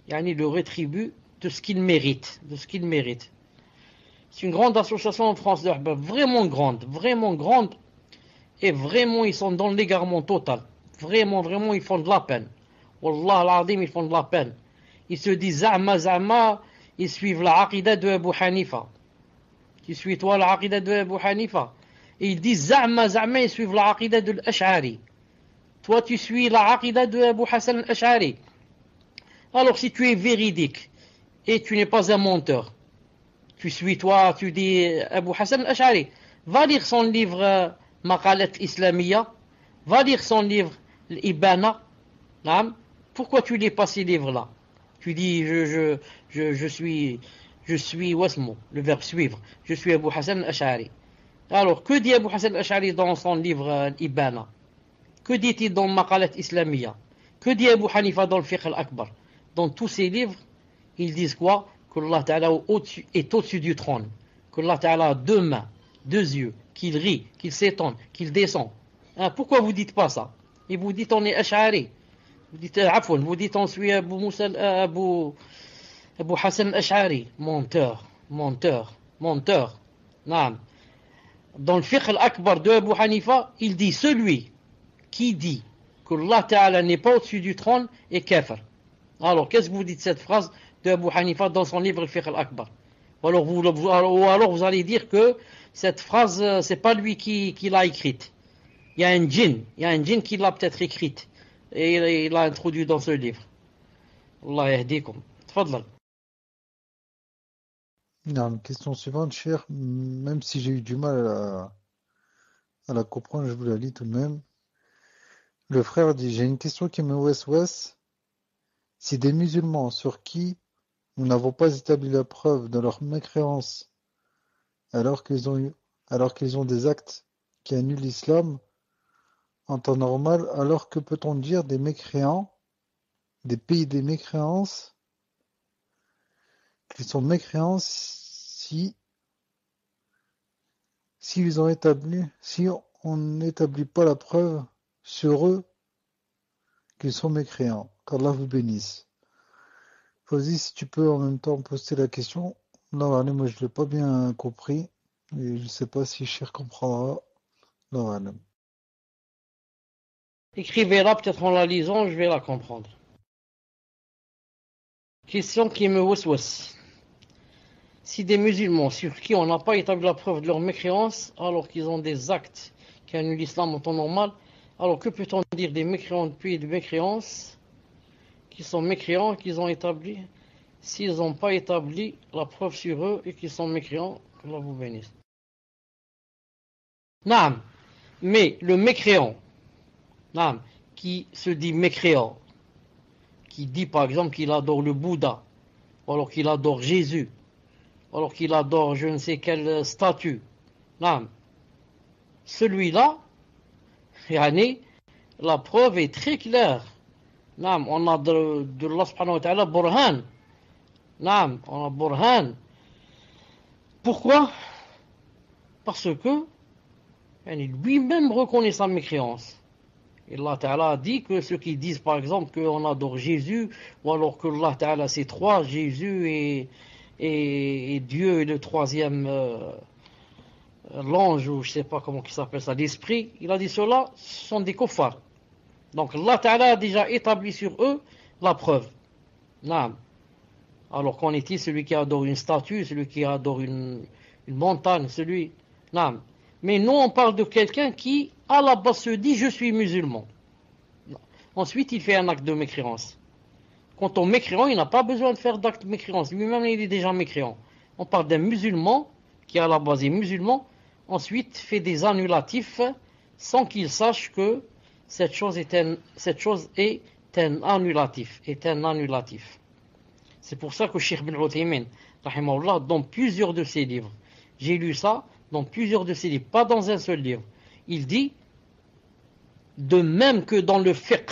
le rétribue de ce qu'il mérite. C'est une grande association en France de Ahbab, vraiment grande, et vraiment ils sont dans l'égarement total. Vraiment, ils font de la peine. Wallah al-Azim, ils font de la peine. Ils se disent Za'ma, ils suivent la aqidah de Abu Hanifa. Tu suis toi la aqidah de Abu Hanifa. Et ils disent Za'ma, ils suivent la aqidah de l'Ash'ari. Toi tu suis la aqidah de Abu Hassan al-Ash'ari. Alors si tu es véridique et tu n'es pas un menteur, tu dis Abu Hassan al-Ash'ari, va lire son livre Maqalat Islamiyya, va lire son livre L'Ibana. Pourquoi tu lis pas ces livres-là? Tu dis je suis wasmo, le verbe suivre. Je suis Abu Hassan al-Ash'ari. Alors que dit Abu Hassan al-Ash'ari dans son livre L'Ibana? Que dit-il dans Maqalat Islamiyya? Que dit Abu Hanifa dans le Fiqh al-Akbar? Dans tous ces livres, ils disent quoi? Qu'Allah Ta'ala est au-dessus du trône. Qu'Allah Ta'ala a deux mains, deux yeux, qu'il rit, qu'il s'étonne, qu'il descend. Pourquoi vous dites pas ça? Et vous dites on est Ash'ari. Vous dites on suit Abu Hassan Ash'ari. Menteur. Naam. Dans le Fiqh al-Akbar de Abu Hanifa, il dit celui qui dit qu'Allah Ta'ala n'est pas au-dessus du trône est kafir. Alors, qu'est-ce que vous dites de cette phrase de Abu Hanifa dans son livre Al-Fiqh al-Akbar? Ou alors vous allez dire que cette phrase, c'est pas lui qui l'a écrite. Il y a un djinn qui l'a peut-être écrite. Et il l'a introduit dans ce livre. Allah yahdikum. Tfadlal. Non, question suivante, cher. Même si j'ai eu du mal à la comprendre, je vous la lis tout de même. Le frère dit, j'ai une question qui me ouest. Si des musulmans sur qui nous n'avons pas établi la preuve de leur mécréance, alors qu'ils ont des actes qui annulent l'islam, en temps normal, alors que peut-on dire des mécréants, des pays des mécréances, qu'ils sont mécréants si on n'établit pas la preuve sur eux qu'ils sont mécréants. Qu'Allah vous bénisse. Vas-y, si tu peux en même temps poster la question. Non, allez, moi je l'ai pas bien compris. Et je sais pas si Cher comprendra. Non, allez. Écrivez-la, peut-être en la lisant, je vais la comprendre. Question qui me waswas. Si des musulmans sur qui on n'a pas établi la preuve de leur mécréance, alors qu'ils ont des actes qui annulent l'islam en temps normal, alors que peut-on dire des mécréants depuis des mécréances qui sont mécréants, qu'ils ont établi, s'ils n'ont pas établi la preuve sur eux et qu'ils sont mécréants, que Allah vous bénisse. Naam, mais le mécréant, naam, qui se dit mécréant, qui dit par exemple qu'il adore le Bouddha, ou alors qu'il adore Jésus, ou alors qu'il adore je ne sais quelle statue, naam, celui-là, la preuve est très claire. Naam, on a de Allah subhanahu wa ta'ala burhan. Naam, on a burhan. Pourquoi? Parce que lui-même reconnaît sa mécréance. Et Allah Ta'ala a dit que ceux qui disent par exemple qu'on adore Jésus, ou alors que Allah Ta'ala c'est trois, Jésus et Dieu et le troisième l'ange, ou je sais pas comment il s'appelle ça, l'esprit, il a dit cela, ce sont des kuffars. Donc Allah Ta'ala a déjà établi sur eux la preuve. Naam. Alors qu'en est-il celui qui adore une statue, celui qui adore une montagne, celui... Naam. Mais nous on parle de quelqu'un qui à la base se dit je suis musulman. Ensuite il fait un acte de mécréance. Quant au mécréant, il n'a pas besoin de faire d'acte de mécréance. Lui-même il est déjà mécréant. On parle d'un musulman qui à la base est musulman, ensuite fait des annulatifs sans qu'il sache que cette chose est un annulatif. C'est pour ça que Cheikh Ibn Uthaymin, rahimahullah, dans plusieurs de ses livres, j'ai lu ça dans plusieurs de ses livres, pas dans un seul livre, il dit, de même que dans le fiqh,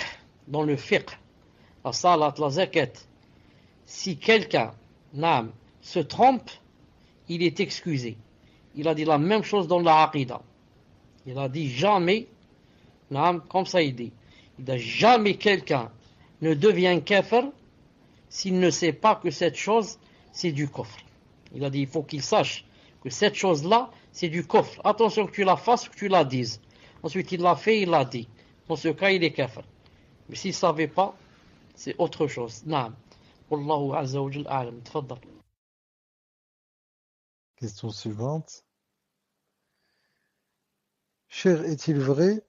la salat, la zakat, si quelqu'un se trompe, il est excusé. Il a dit la même chose dans la aqidah. Il a dit jamais, naam, comme ça il dit. Il a jamais quelqu'un ne devient kafir s'il ne sait pas que cette chose, c'est du kufr. Il a dit, il faut qu'il sache que cette chose-là, c'est du kufr. Attention que tu la fasses ou que tu la dises. Ensuite, il l'a fait, il l'a dit. Dans ce cas, il est kafir. Mais s'il ne savait pas, c'est autre chose. Naam. Wallahu azza wa jal a'lam. Tfaddal. Question suivante. Cher, est-il vrai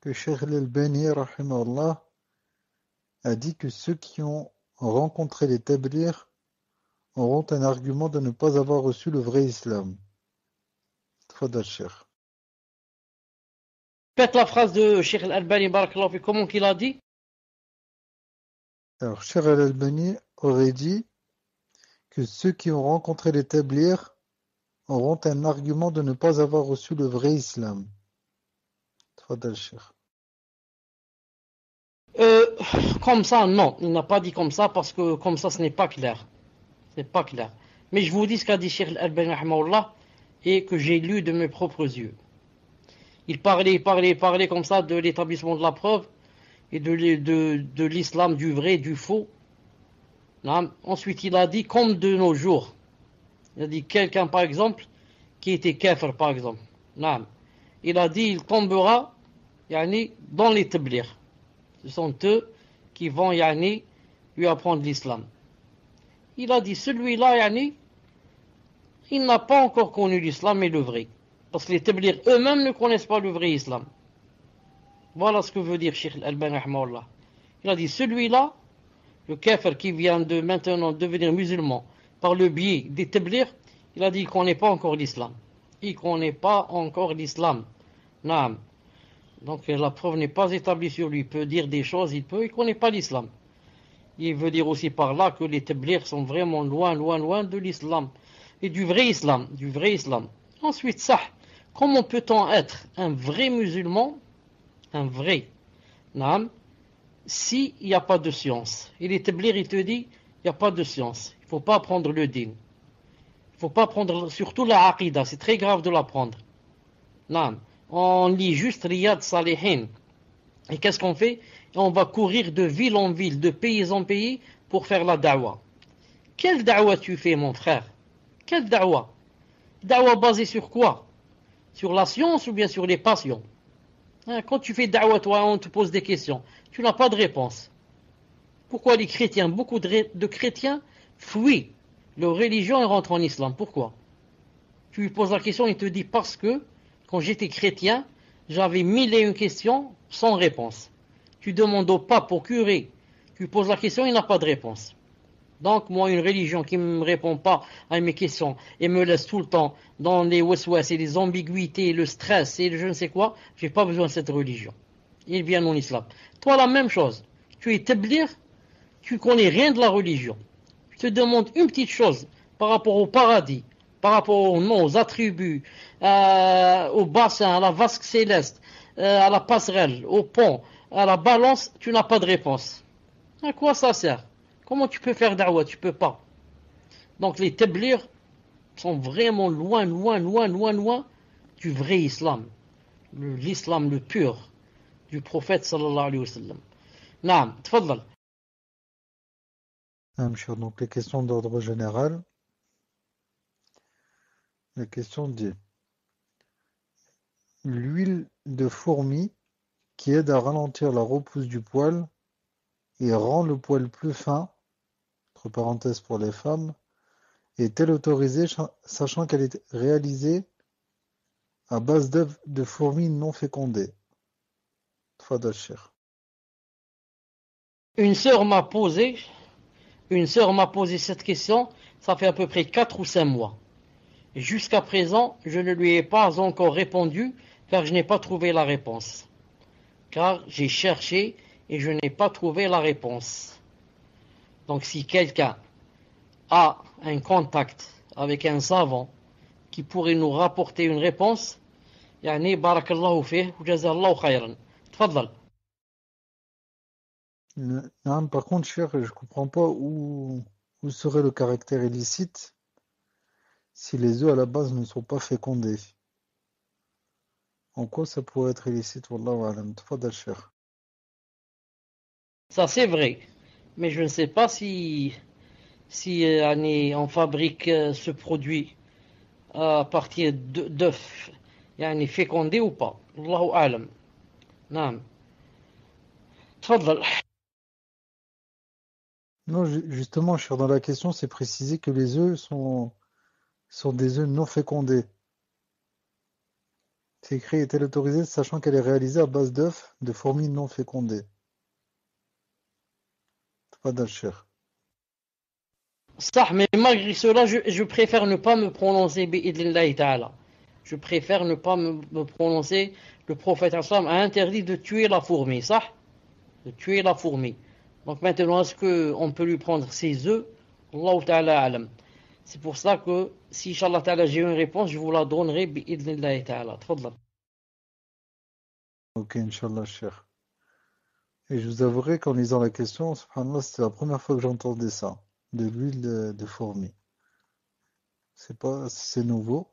que Cheikh Al-Albani, rahimahullah, a dit que ceux qui ont rencontré les tablighs auront un argument de ne pas avoir reçu le vrai islam? Tfadal, Cheikh. Faites la phrase de Cheikh Al-Albani, barakallahu fi, comment qu'il a dit? Alors, Cheikh Al-Albani aurait dit que ceux qui ont rencontré les tablighs auront un argument de ne pas avoir reçu le vrai islam. Tfadal, Cheikh. Comme ça, non. Il n'a pas dit comme ça parce que comme ça, ce n'est pas clair. Ce n'est pas clair. Mais je vous dis ce qu'a dit Cheikh Al-Albani, rahimahullah, et que j'ai lu de mes propres yeux. Il parlait comme ça de l'établissement de la preuve et de l'islam du vrai, du faux. Ensuite, il a dit comme de nos jours. Il a dit quelqu'un, par exemple, qui était kafir, par exemple. Il a dit, il tombera dans les tablighs. Ce sont eux qui vont lui apprendre l'islam. Il a dit, celui-là, il n'a pas encore connu l'islam et le vrai. Parce que les tablighs eux-mêmes ne connaissent pas le vrai islam. Voilà ce que veut dire Cheikh Al-Albani rahimahullah. Il a dit, celui-là, le kafir qui vient de maintenant devenir musulman par le biais des tablighs, il a dit, il ne connaît pas encore l'islam. Il ne connaît pas encore l'islam. Naam. Donc la preuve n'est pas établie sur lui. Il peut dire des choses, il ne connaît pas l'islam. Il veut dire aussi par là que les tablighs sont vraiment loin de l'islam. Et du vrai islam, Ensuite, ça, comment peut-on être un vrai musulman, un vrai, s'il n'y a pas de science? Et les tablighs, il te dit, il n'y a pas de science. Il ne faut pas apprendre le din. Il ne faut pas apprendre, surtout la aqidah, c'est très grave de l'apprendre. On lit juste Riyad Salihin. Et qu'est-ce qu'on fait? On va courir de ville en ville, de pays en pays pour faire la da'wah. Quelle da'wah tu fais, mon frère? Quelle da'wah? Da'wah basée sur quoi? Sur la science ou bien sur les passions? Quand tu fais da'wah, toi, on te pose des questions. Tu n'as pas de réponse. Pourquoi les chrétiens, beaucoup de chrétiens fuient leur religion et rentrent en islam? Pourquoi? Tu lui poses la question, il te dit parce que quand j'étais chrétien, j'avais 1001 questions sans réponse. Tu demandes au pape, au curé, tu poses la question, il n'a pas de réponse. Donc moi, une religion qui ne me répond pas à mes questions et me laisse tout le temps dans les waswas et les ambiguïtés, le stress et le je ne sais quoi, j'ai pas besoin de cette religion. Il vient en islam. Toi, la même chose. Tu es tabligh, tu connais rien de la religion. Je te demande une petite chose par rapport au paradis, par rapport aux noms, aux attributs, au bassin, à la vasque céleste, à la passerelle, au pont, à la balance, tu n'as pas de réponse. À quoi ça sert? Comment tu peux faire da'wah? Tu peux pas. Donc les tablighs sont vraiment loin du vrai islam. L'islam le pur du prophète sallallahu alayhi wa sallam. Naam, tfaddal. Donc les questions d'ordre général. La question dit l'huile de fourmi qui aide à ralentir la repousse du poil et rend le poil plus fin, entre parenthèses pour les femmes, est-elle autorisée sachant qu'elle est réalisée à base d'œufs de fourmis non fécondées? Tfadal, Cheikh. Une sœur m'a posé cette question, ça fait à peu près 4 ou 5 mois. Et jusqu'à présent, je ne lui ai pas encore répondu car je n'ai pas trouvé la réponse. Car j'ai cherché et je n'ai pas trouvé la réponse. Donc si quelqu'un a un contact avec un savant qui pourrait nous rapporter une réponse, barakallahu fih wa jazallahu khayran. Tfaddal. Non, par contre, Cheikh, je comprends pas où serait le caractère illicite si les œufs à la base ne sont pas fécondés. En quoi ça pourrait être illicite, wallahu alam. Tfadal, Cheikh. Ça c'est vrai, mais je ne sais pas si on fabrique ce produit à partir d'œufs fécondés ou pas. Allahu alam. Naam. Tfadal. Non, justement, Cheikh, dans la question, c'est précisé que les œufs sont des œufs non fécondés. C'est écrit est-elle autorisée, sachant qu'elle est réalisée à base d'œufs de fourmis non fécondées. Tfadal, Cheikh. Ça, mais malgré cela, je préfère ne pas me prononcer bi'idnillahi ta'ala. Je préfère ne pas me prononcer. Le prophète a interdit de tuer la fourmi, ça? De tuer la fourmi. Donc maintenant, est-ce qu'on peut lui prendre ses œufs? Allah ta'ala alam. C'est pour ça que, si Inch'Allah ta'ala j'ai une réponse, je vous la donnerai bi'idnillahi ta'ala. Tfadlal. Ok, Inch'Allah, Cheikh. Et je vous avouerai qu'en lisant la question, subhanallah, c'était la première fois que j'entendais ça, de l'huile de fourmi. C'est nouveau.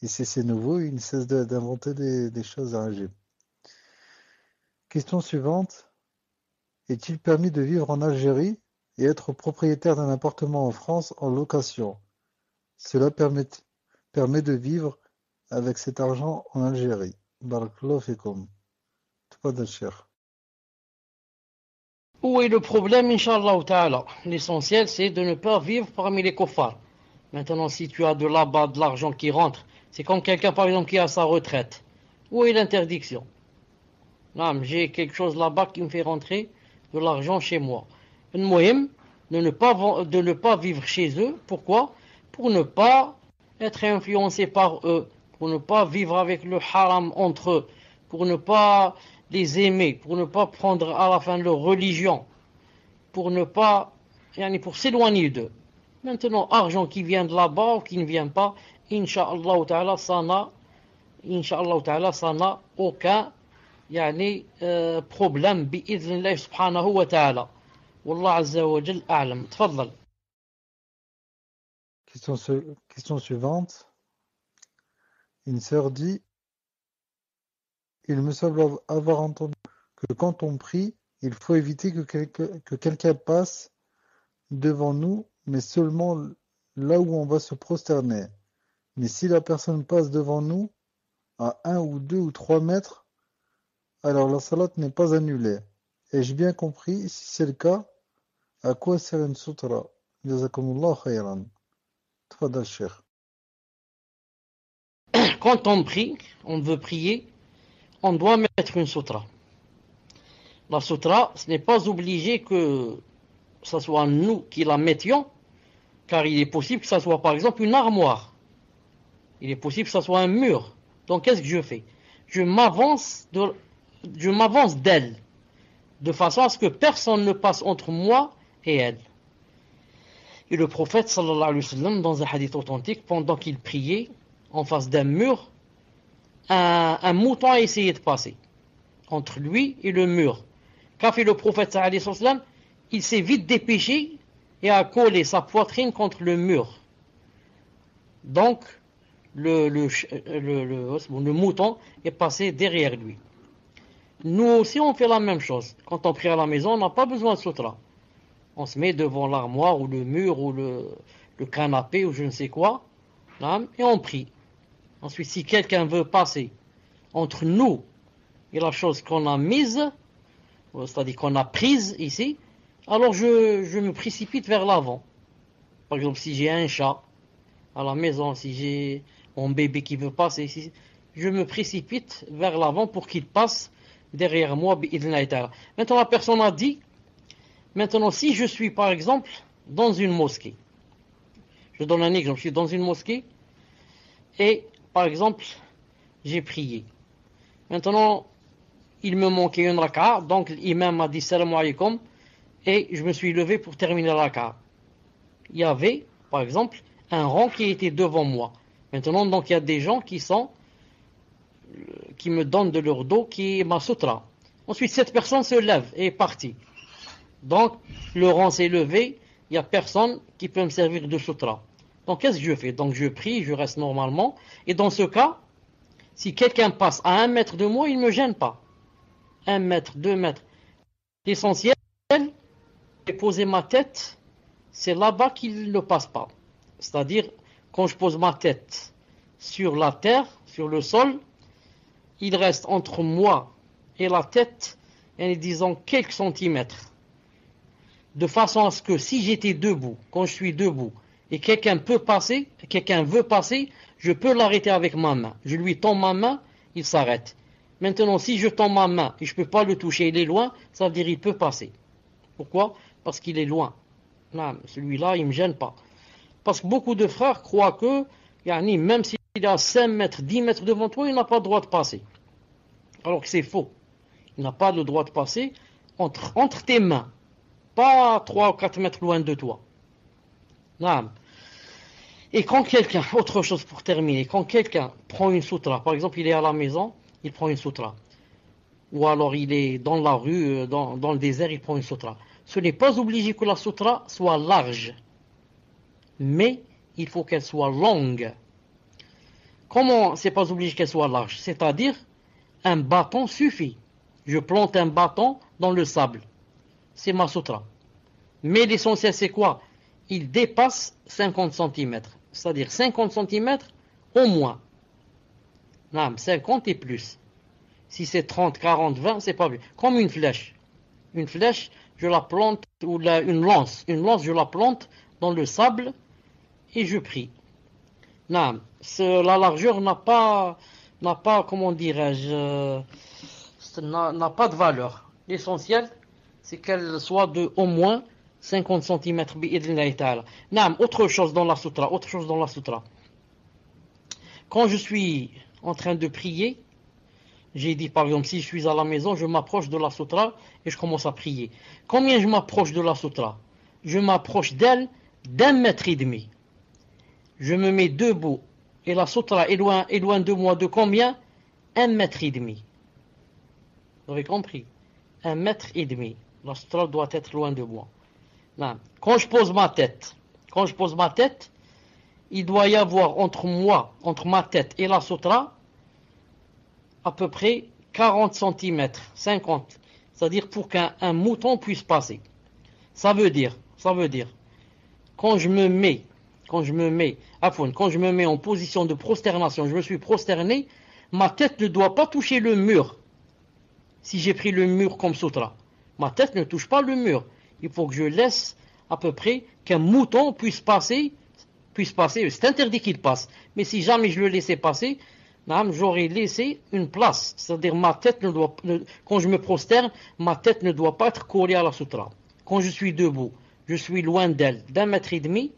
Et si c'est nouveau, il ne cesse d'inventer des choses à agir. Question suivante. Est-il permis de vivre en Algérie et être propriétaire d'un appartement en France en location? Cela permet de vivre avec cet argent en Algérie. Barakallahu fikum. Tfadal, Cheikh. Où est le problème, Inch'Allah ta'ala? L'essentiel, c'est de ne pas vivre parmi les kuffars. Maintenant, si tu as de là-bas de l'argent qui rentre, c'est comme quelqu'un, par exemple, qui a sa retraite. Où est l'interdiction? Non, j'ai quelque chose là-bas qui me fait rentrer de l'argent chez moi. Le muhim, de ne pas vivre chez eux. Pourquoi? Pour ne pas être influencé par eux, pour ne pas vivre avec le haram entre eux, pour ne pas les aimer, pour ne pas prendre à la fin leur religion, pour s'éloigner d'eux. Maintenant, argent qui vient de là-bas ou qui ne vient pas, Inch'Allah ta'ala, ça n'a aucun problème bi'idhnillah subhanahu wa ta'ala. Wallah azza wa jal a'lam. Tfadlal. Question suivante. Une sœur dit, il me semble avoir entendu que quand on prie, il faut éviter que quelqu'un passe devant nous, mais seulement là où on va se prosterner. Mais si la personne passe devant nous, à 1 ou 2 ou 3 mètres, alors la salat n'est pas annulée. Ai-je bien compris? Si c'est le cas, à quoi sert une sutra? Jazakumullah khayran. Tfadal, Cheikh. Quand on prie, on veut prier, on doit mettre une sutra. La sutra, ce n'est pas obligé que ce soit nous qui la mettions, car il est possible que ce soit par exemple une armoire. Il est possible que ce soit un mur. Donc qu'est-ce que je fais? Je m'avance d'elle, de façon à ce que personne ne passe entre moi et elle. Et le prophète sallallahu alayhi wa sallam, dans un hadith authentique, pendant qu'il priait en face d'un mur, un mouton a essayé de passer entre lui et le mur. Qu'a fait le prophète sallallahu alayhi wa sallam? Il s'est vite dépêché et a collé sa poitrine contre le mur. Donc, le mouton est passé derrière lui. Nous aussi, on fait la même chose. Quand on prie à la maison, on n'a pas besoin de sutra. On se met devant l'armoire ou le mur ou le canapé ou je ne sais quoi, et on prie. Ensuite, si quelqu'un veut passer entre nous et la chose qu'on a mise, c'est-à-dire qu'on a prise ici, alors je me précipite vers l'avant. Par exemple, si j'ai un chat à la maison, si j'ai mon bébé qui veut passer ici, je me précipite vers l'avant pour qu'il passe derrière moi. Maintenant, la personne a dit, maintenant, si je suis par exemple dans une mosquée, je donne un exemple, je suis dans une mosquée et par exemple, j'ai prié. Maintenant, il me manquait une raka'a, donc l'imam m'a dit salam alaykoum et je me suis levé pour terminer la raka'a. Il y avait, par exemple, un rang qui était devant moi. Maintenant, donc, il y a des gens qui me donnent de leur dos, qui est ma sutra. Ensuite, cette personne se lève et est partie. Donc, le rang s'est levé, il n'y a personne qui peut me servir de sutra. Donc, qu'est-ce que je fais? Donc, je prie, je reste normalement. Et dans ce cas, Si quelqu'un passe à 1 mètre de moi, il ne me gêne pas. 1 mètre, 2 mètres. L'essentiel, c'est poser ma tête, c'est là-bas qu'il ne passe pas. C'est-à-dire, quand je pose ma tête sur la terre, sur le sol, il reste entre moi et la tête, disons, quelques centimètres. De façon à ce que si j'étais debout, quand je suis debout, et quelqu'un veut passer, je peux l'arrêter avec ma main. Je lui tends ma main, il s'arrête. Maintenant, si je tends ma main et je ne peux pas le toucher, il est loin, ça veut dire qu'il peut passer. Pourquoi? Parce qu'il est loin. Non, celui-là, il ne me gêne pas. Parce que beaucoup de frères croient que, même s'il est à 5 mètres, 10 mètres devant toi, il n'a pas le droit de passer. Alors que c'est faux. Il n'a pas le droit de passer entre tes mains. Pas 3 ou 4 mètres loin de toi. Non. Et quand quelqu'un, autre chose pour terminer, quand quelqu'un prend une soutra, par exemple il est à la maison, il prend une soutra, ou alors il est dans la rue, dans le désert, il prend une soutra. Ce n'est pas obligé que la soutra soit large, mais il faut qu'elle soit longue. Comment c'est pas obligé qu'elle soit large? C'est-à-dire, un bâton suffit. Je plante un bâton dans le sable. C'est ma soutra. Mais l'essentiel c'est quoi? Il dépasse 50 cm. C'est-à-dire 50 cm au moins. Non, 50 et plus. Si c'est 30, 40, 20, c'est pas bien. Comme une flèche. Une flèche, je la plante, ou une lance. Une lance, je la plante dans le sable et je prie. Non, la largeur n'a pas, comment dirais-je, n'a pas de valeur. L'essentiel, c'est qu'elle soit de au moins 50 cm. Non, autre chose dans la sutra. Quand je suis en train de prier, j'ai dit par exemple, si je suis à la maison, je m'approche de la sutra et je commence à prier. Combien je m'approche de la sutra? Je m'approche d'elle d'1,5 mètre. Je me mets debout et la sutra est loin de moi de combien? 1,5 mètre. Vous avez compris? 1,5 mètre. La sutra doit être loin de moi. Non. Quand je pose ma tête, il doit y avoir entre ma tête et la sutra, à peu près 40 cm, 50. C'est-à-dire pour qu'un mouton puisse passer. Ça veut dire, quand je me mets en position de prosternation, je me suis prosterné, ma tête ne doit pas toucher le mur. Si j'ai pris le mur comme sutra, ma tête ne touche pas le mur. Il faut que je laisse à peu près qu'un mouton puisse passer. C'est interdit qu'il passe. Mais si jamais je le laissais passer, j'aurais laissé une place. C'est-à-dire quand je me prosterne, ma tête ne doit pas être collée à la sutra. Quand je suis debout, je suis loin d'elle d'1,5 mètre.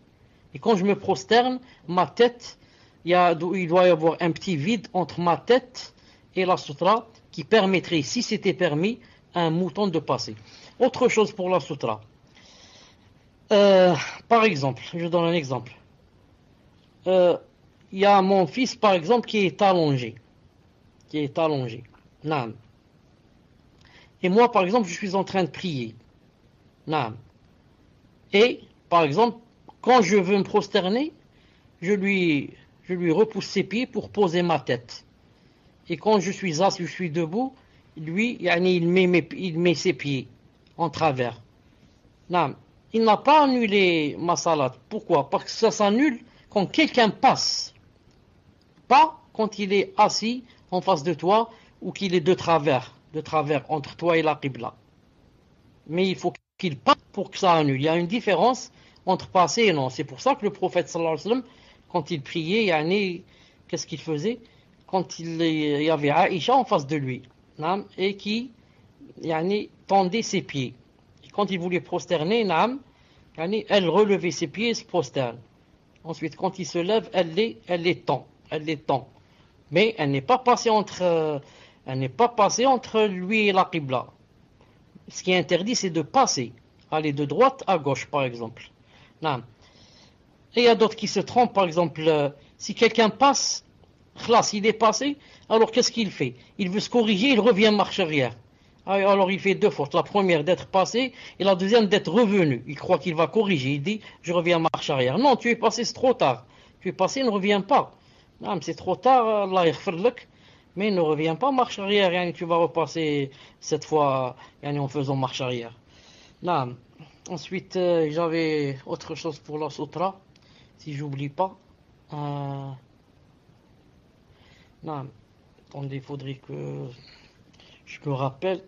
Et quand je me prosterne, ma tête, il doit y avoir un petit vide entre ma tête et la sutra qui permettrait, si c'était permis, à un mouton de passer. Autre chose pour la sutra. Par exemple, je donne un exemple. Il y a mon fils, par exemple, qui est allongé. Naam. Et moi, par exemple, je suis en train de prier. Naam. Et, par exemple, quand je veux me prosterner, je lui repousse ses pieds pour poser ma tête. Et quand je suis assis, je suis debout, lui, il met ses pieds en travers. Non, il n'a pas annulé ma salat. Pourquoi? Parce que ça s'annule quand quelqu'un passe. Pas quand il est assis en face de toi ou qu'il est de travers entre toi et la qibla. Mais il faut qu'il passe pour que ça annule. Il y a une différence entre passer et non. C'est pour ça que le prophète sallallahu alayhi wa sallam, quand il priait, qu'est-ce qu'il faisait? Quand il y avait Aïcha en face de lui, et qui tendait ses pieds. Et quand il voulait prosterner, elle relevait ses pieds et se prosterne. Ensuite, quand il se lève, elle les tend. Mais elle n'est pas passée entre lui et la qibla. Ce qui est interdit, c'est de passer, aller de droite à gauche, par exemple. Et il y a d'autres qui se trompent, par exemple, si quelqu'un passe, il est passé, alors qu'est-ce qu'il fait? Il veut se corriger, il revient marche arrière. Alors il fait deux fautes. La première d'être passé et la deuxième d'être revenu. Il croit qu'il va corriger. Il dit, je reviens marche arrière. Non, tu es passé, c'est trop tard. Tu es passé, ne reviens pas. Non, c'est trop tard, Allah yaghfir lak. Mais ne reviens pas marche arrière, yani tu vas repasser cette fois yani en faisant marche arrière. Naam. Ensuite, j'avais autre chose pour la sutra, si j'oublie pas. Naam. Attendez, il faudrait que je me rappelle.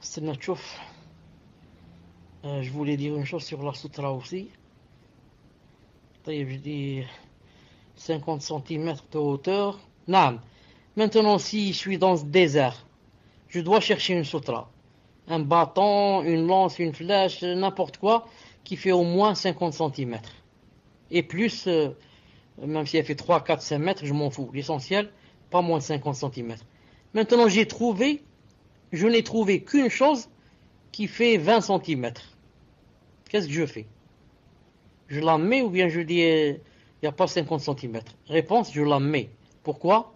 C'est Natchouf. Je voulais dire une chose sur la sutra aussi. Je dis 50 cm de hauteur. Naam. Maintenant, si je suis dans ce désert, je dois chercher une sutra. Un bâton, une lance, une flèche, n'importe quoi, qui fait au moins 50 cm. Et plus, même si elle fait 3, 4, 5 mètres, je m'en fous. L'essentiel, pas moins de 50 cm. Maintenant, je n'ai trouvé qu'une chose qui fait 20 cm. Qu'est-ce que je fais? Je la mets ou bien je dis, il n'y a pas 50 cm? Réponse, je la mets. Pourquoi?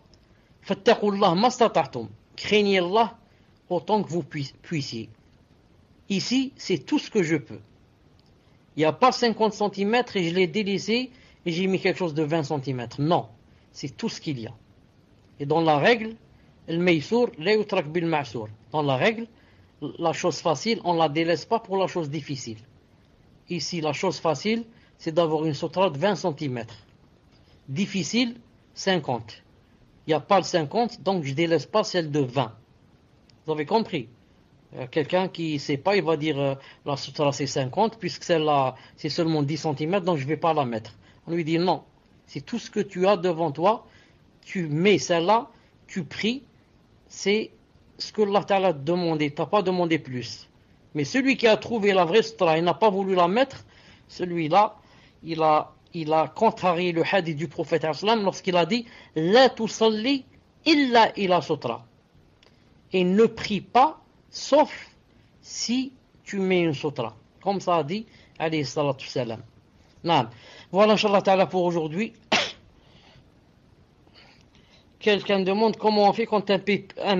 Fattaqullah mastata'tum. Craignez Allah autant que vous puissiez. Ici, c'est tout ce que je peux. Il n'y a pas 50 cm et je l'ai délaissé et j'ai mis quelque chose de 20 cm. Non, c'est tout ce qu'il y a. Et dans la règle, dans la règle, la chose facile, on ne la délaisse pas pour la chose difficile. Ici, la chose facile, c'est d'avoir une sutra de 20 cm. Difficile, 50. Il n'y a pas de 50, donc je ne délaisse pas celle de 20. Vous avez compris? Quelqu'un qui ne sait pas, il va dire la sutra c'est 50, puisque celle-là c'est seulement 10 cm, donc je ne vais pas la mettre. On lui dit non, c'est tout ce que tu as devant toi, tu mets celle-là, tu pries, c'est ce que Allah t'a demandé, tu n'as pas demandé plus. Mais celui qui a trouvé la vraie sutra, il n'a pas voulu la mettre, celui-là, il a contrarié le hadith du prophète lorsqu'il a dit La tusalli illa ila sutra. Et ne prie pas, sauf si tu mets une sutra. Comme ça a dit, alayhi salatu salam. Naam. Voilà, Inch'Allah ta'ala, pour aujourd'hui. Quelqu'un demande comment on fait quand un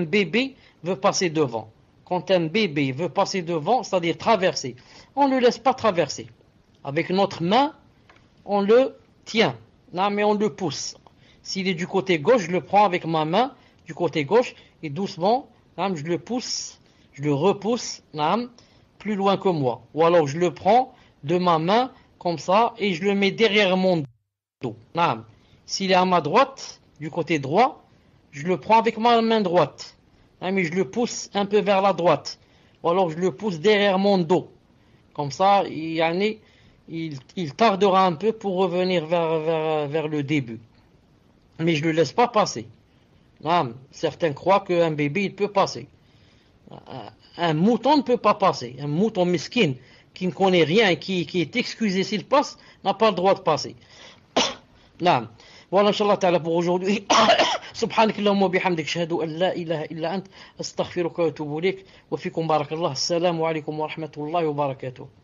bébé veut passer devant. Quand un bébé veut passer devant, c'est-à-dire traverser, on ne le laisse pas traverser. Avec notre main, on le tient, non, mais on le pousse. S'il est du côté gauche, je le prends avec ma main du côté gauche et doucement, non, je le pousse, je le repousse non, plus loin que moi. Ou alors je le prends de ma main comme ça et je le mets derrière mon dos. Non. S'il est à ma droite, du côté droit, je le prends avec ma main droite. Non, mais je le pousse un peu vers la droite. Ou alors je le pousse derrière mon dos. Comme ça, il tardera un peu pour revenir vers le début. Mais je ne le laisse pas passer. Non, certains croient qu'un bébé, il peut passer. Un mouton ne peut pas passer. Un mouton miskin qui ne connaît rien et qui est excusé s'il passe, n'a pas le droit de passer. Non. Voilà, Inch'Allah ta'ala, pour aujourd'hui. سبحانك اللهم وبحمدك اشهد ان لا اله الا انت استغفرك واتوب اليك وفيكم بارك الله السلام عليكم ورحمه الله وبركاته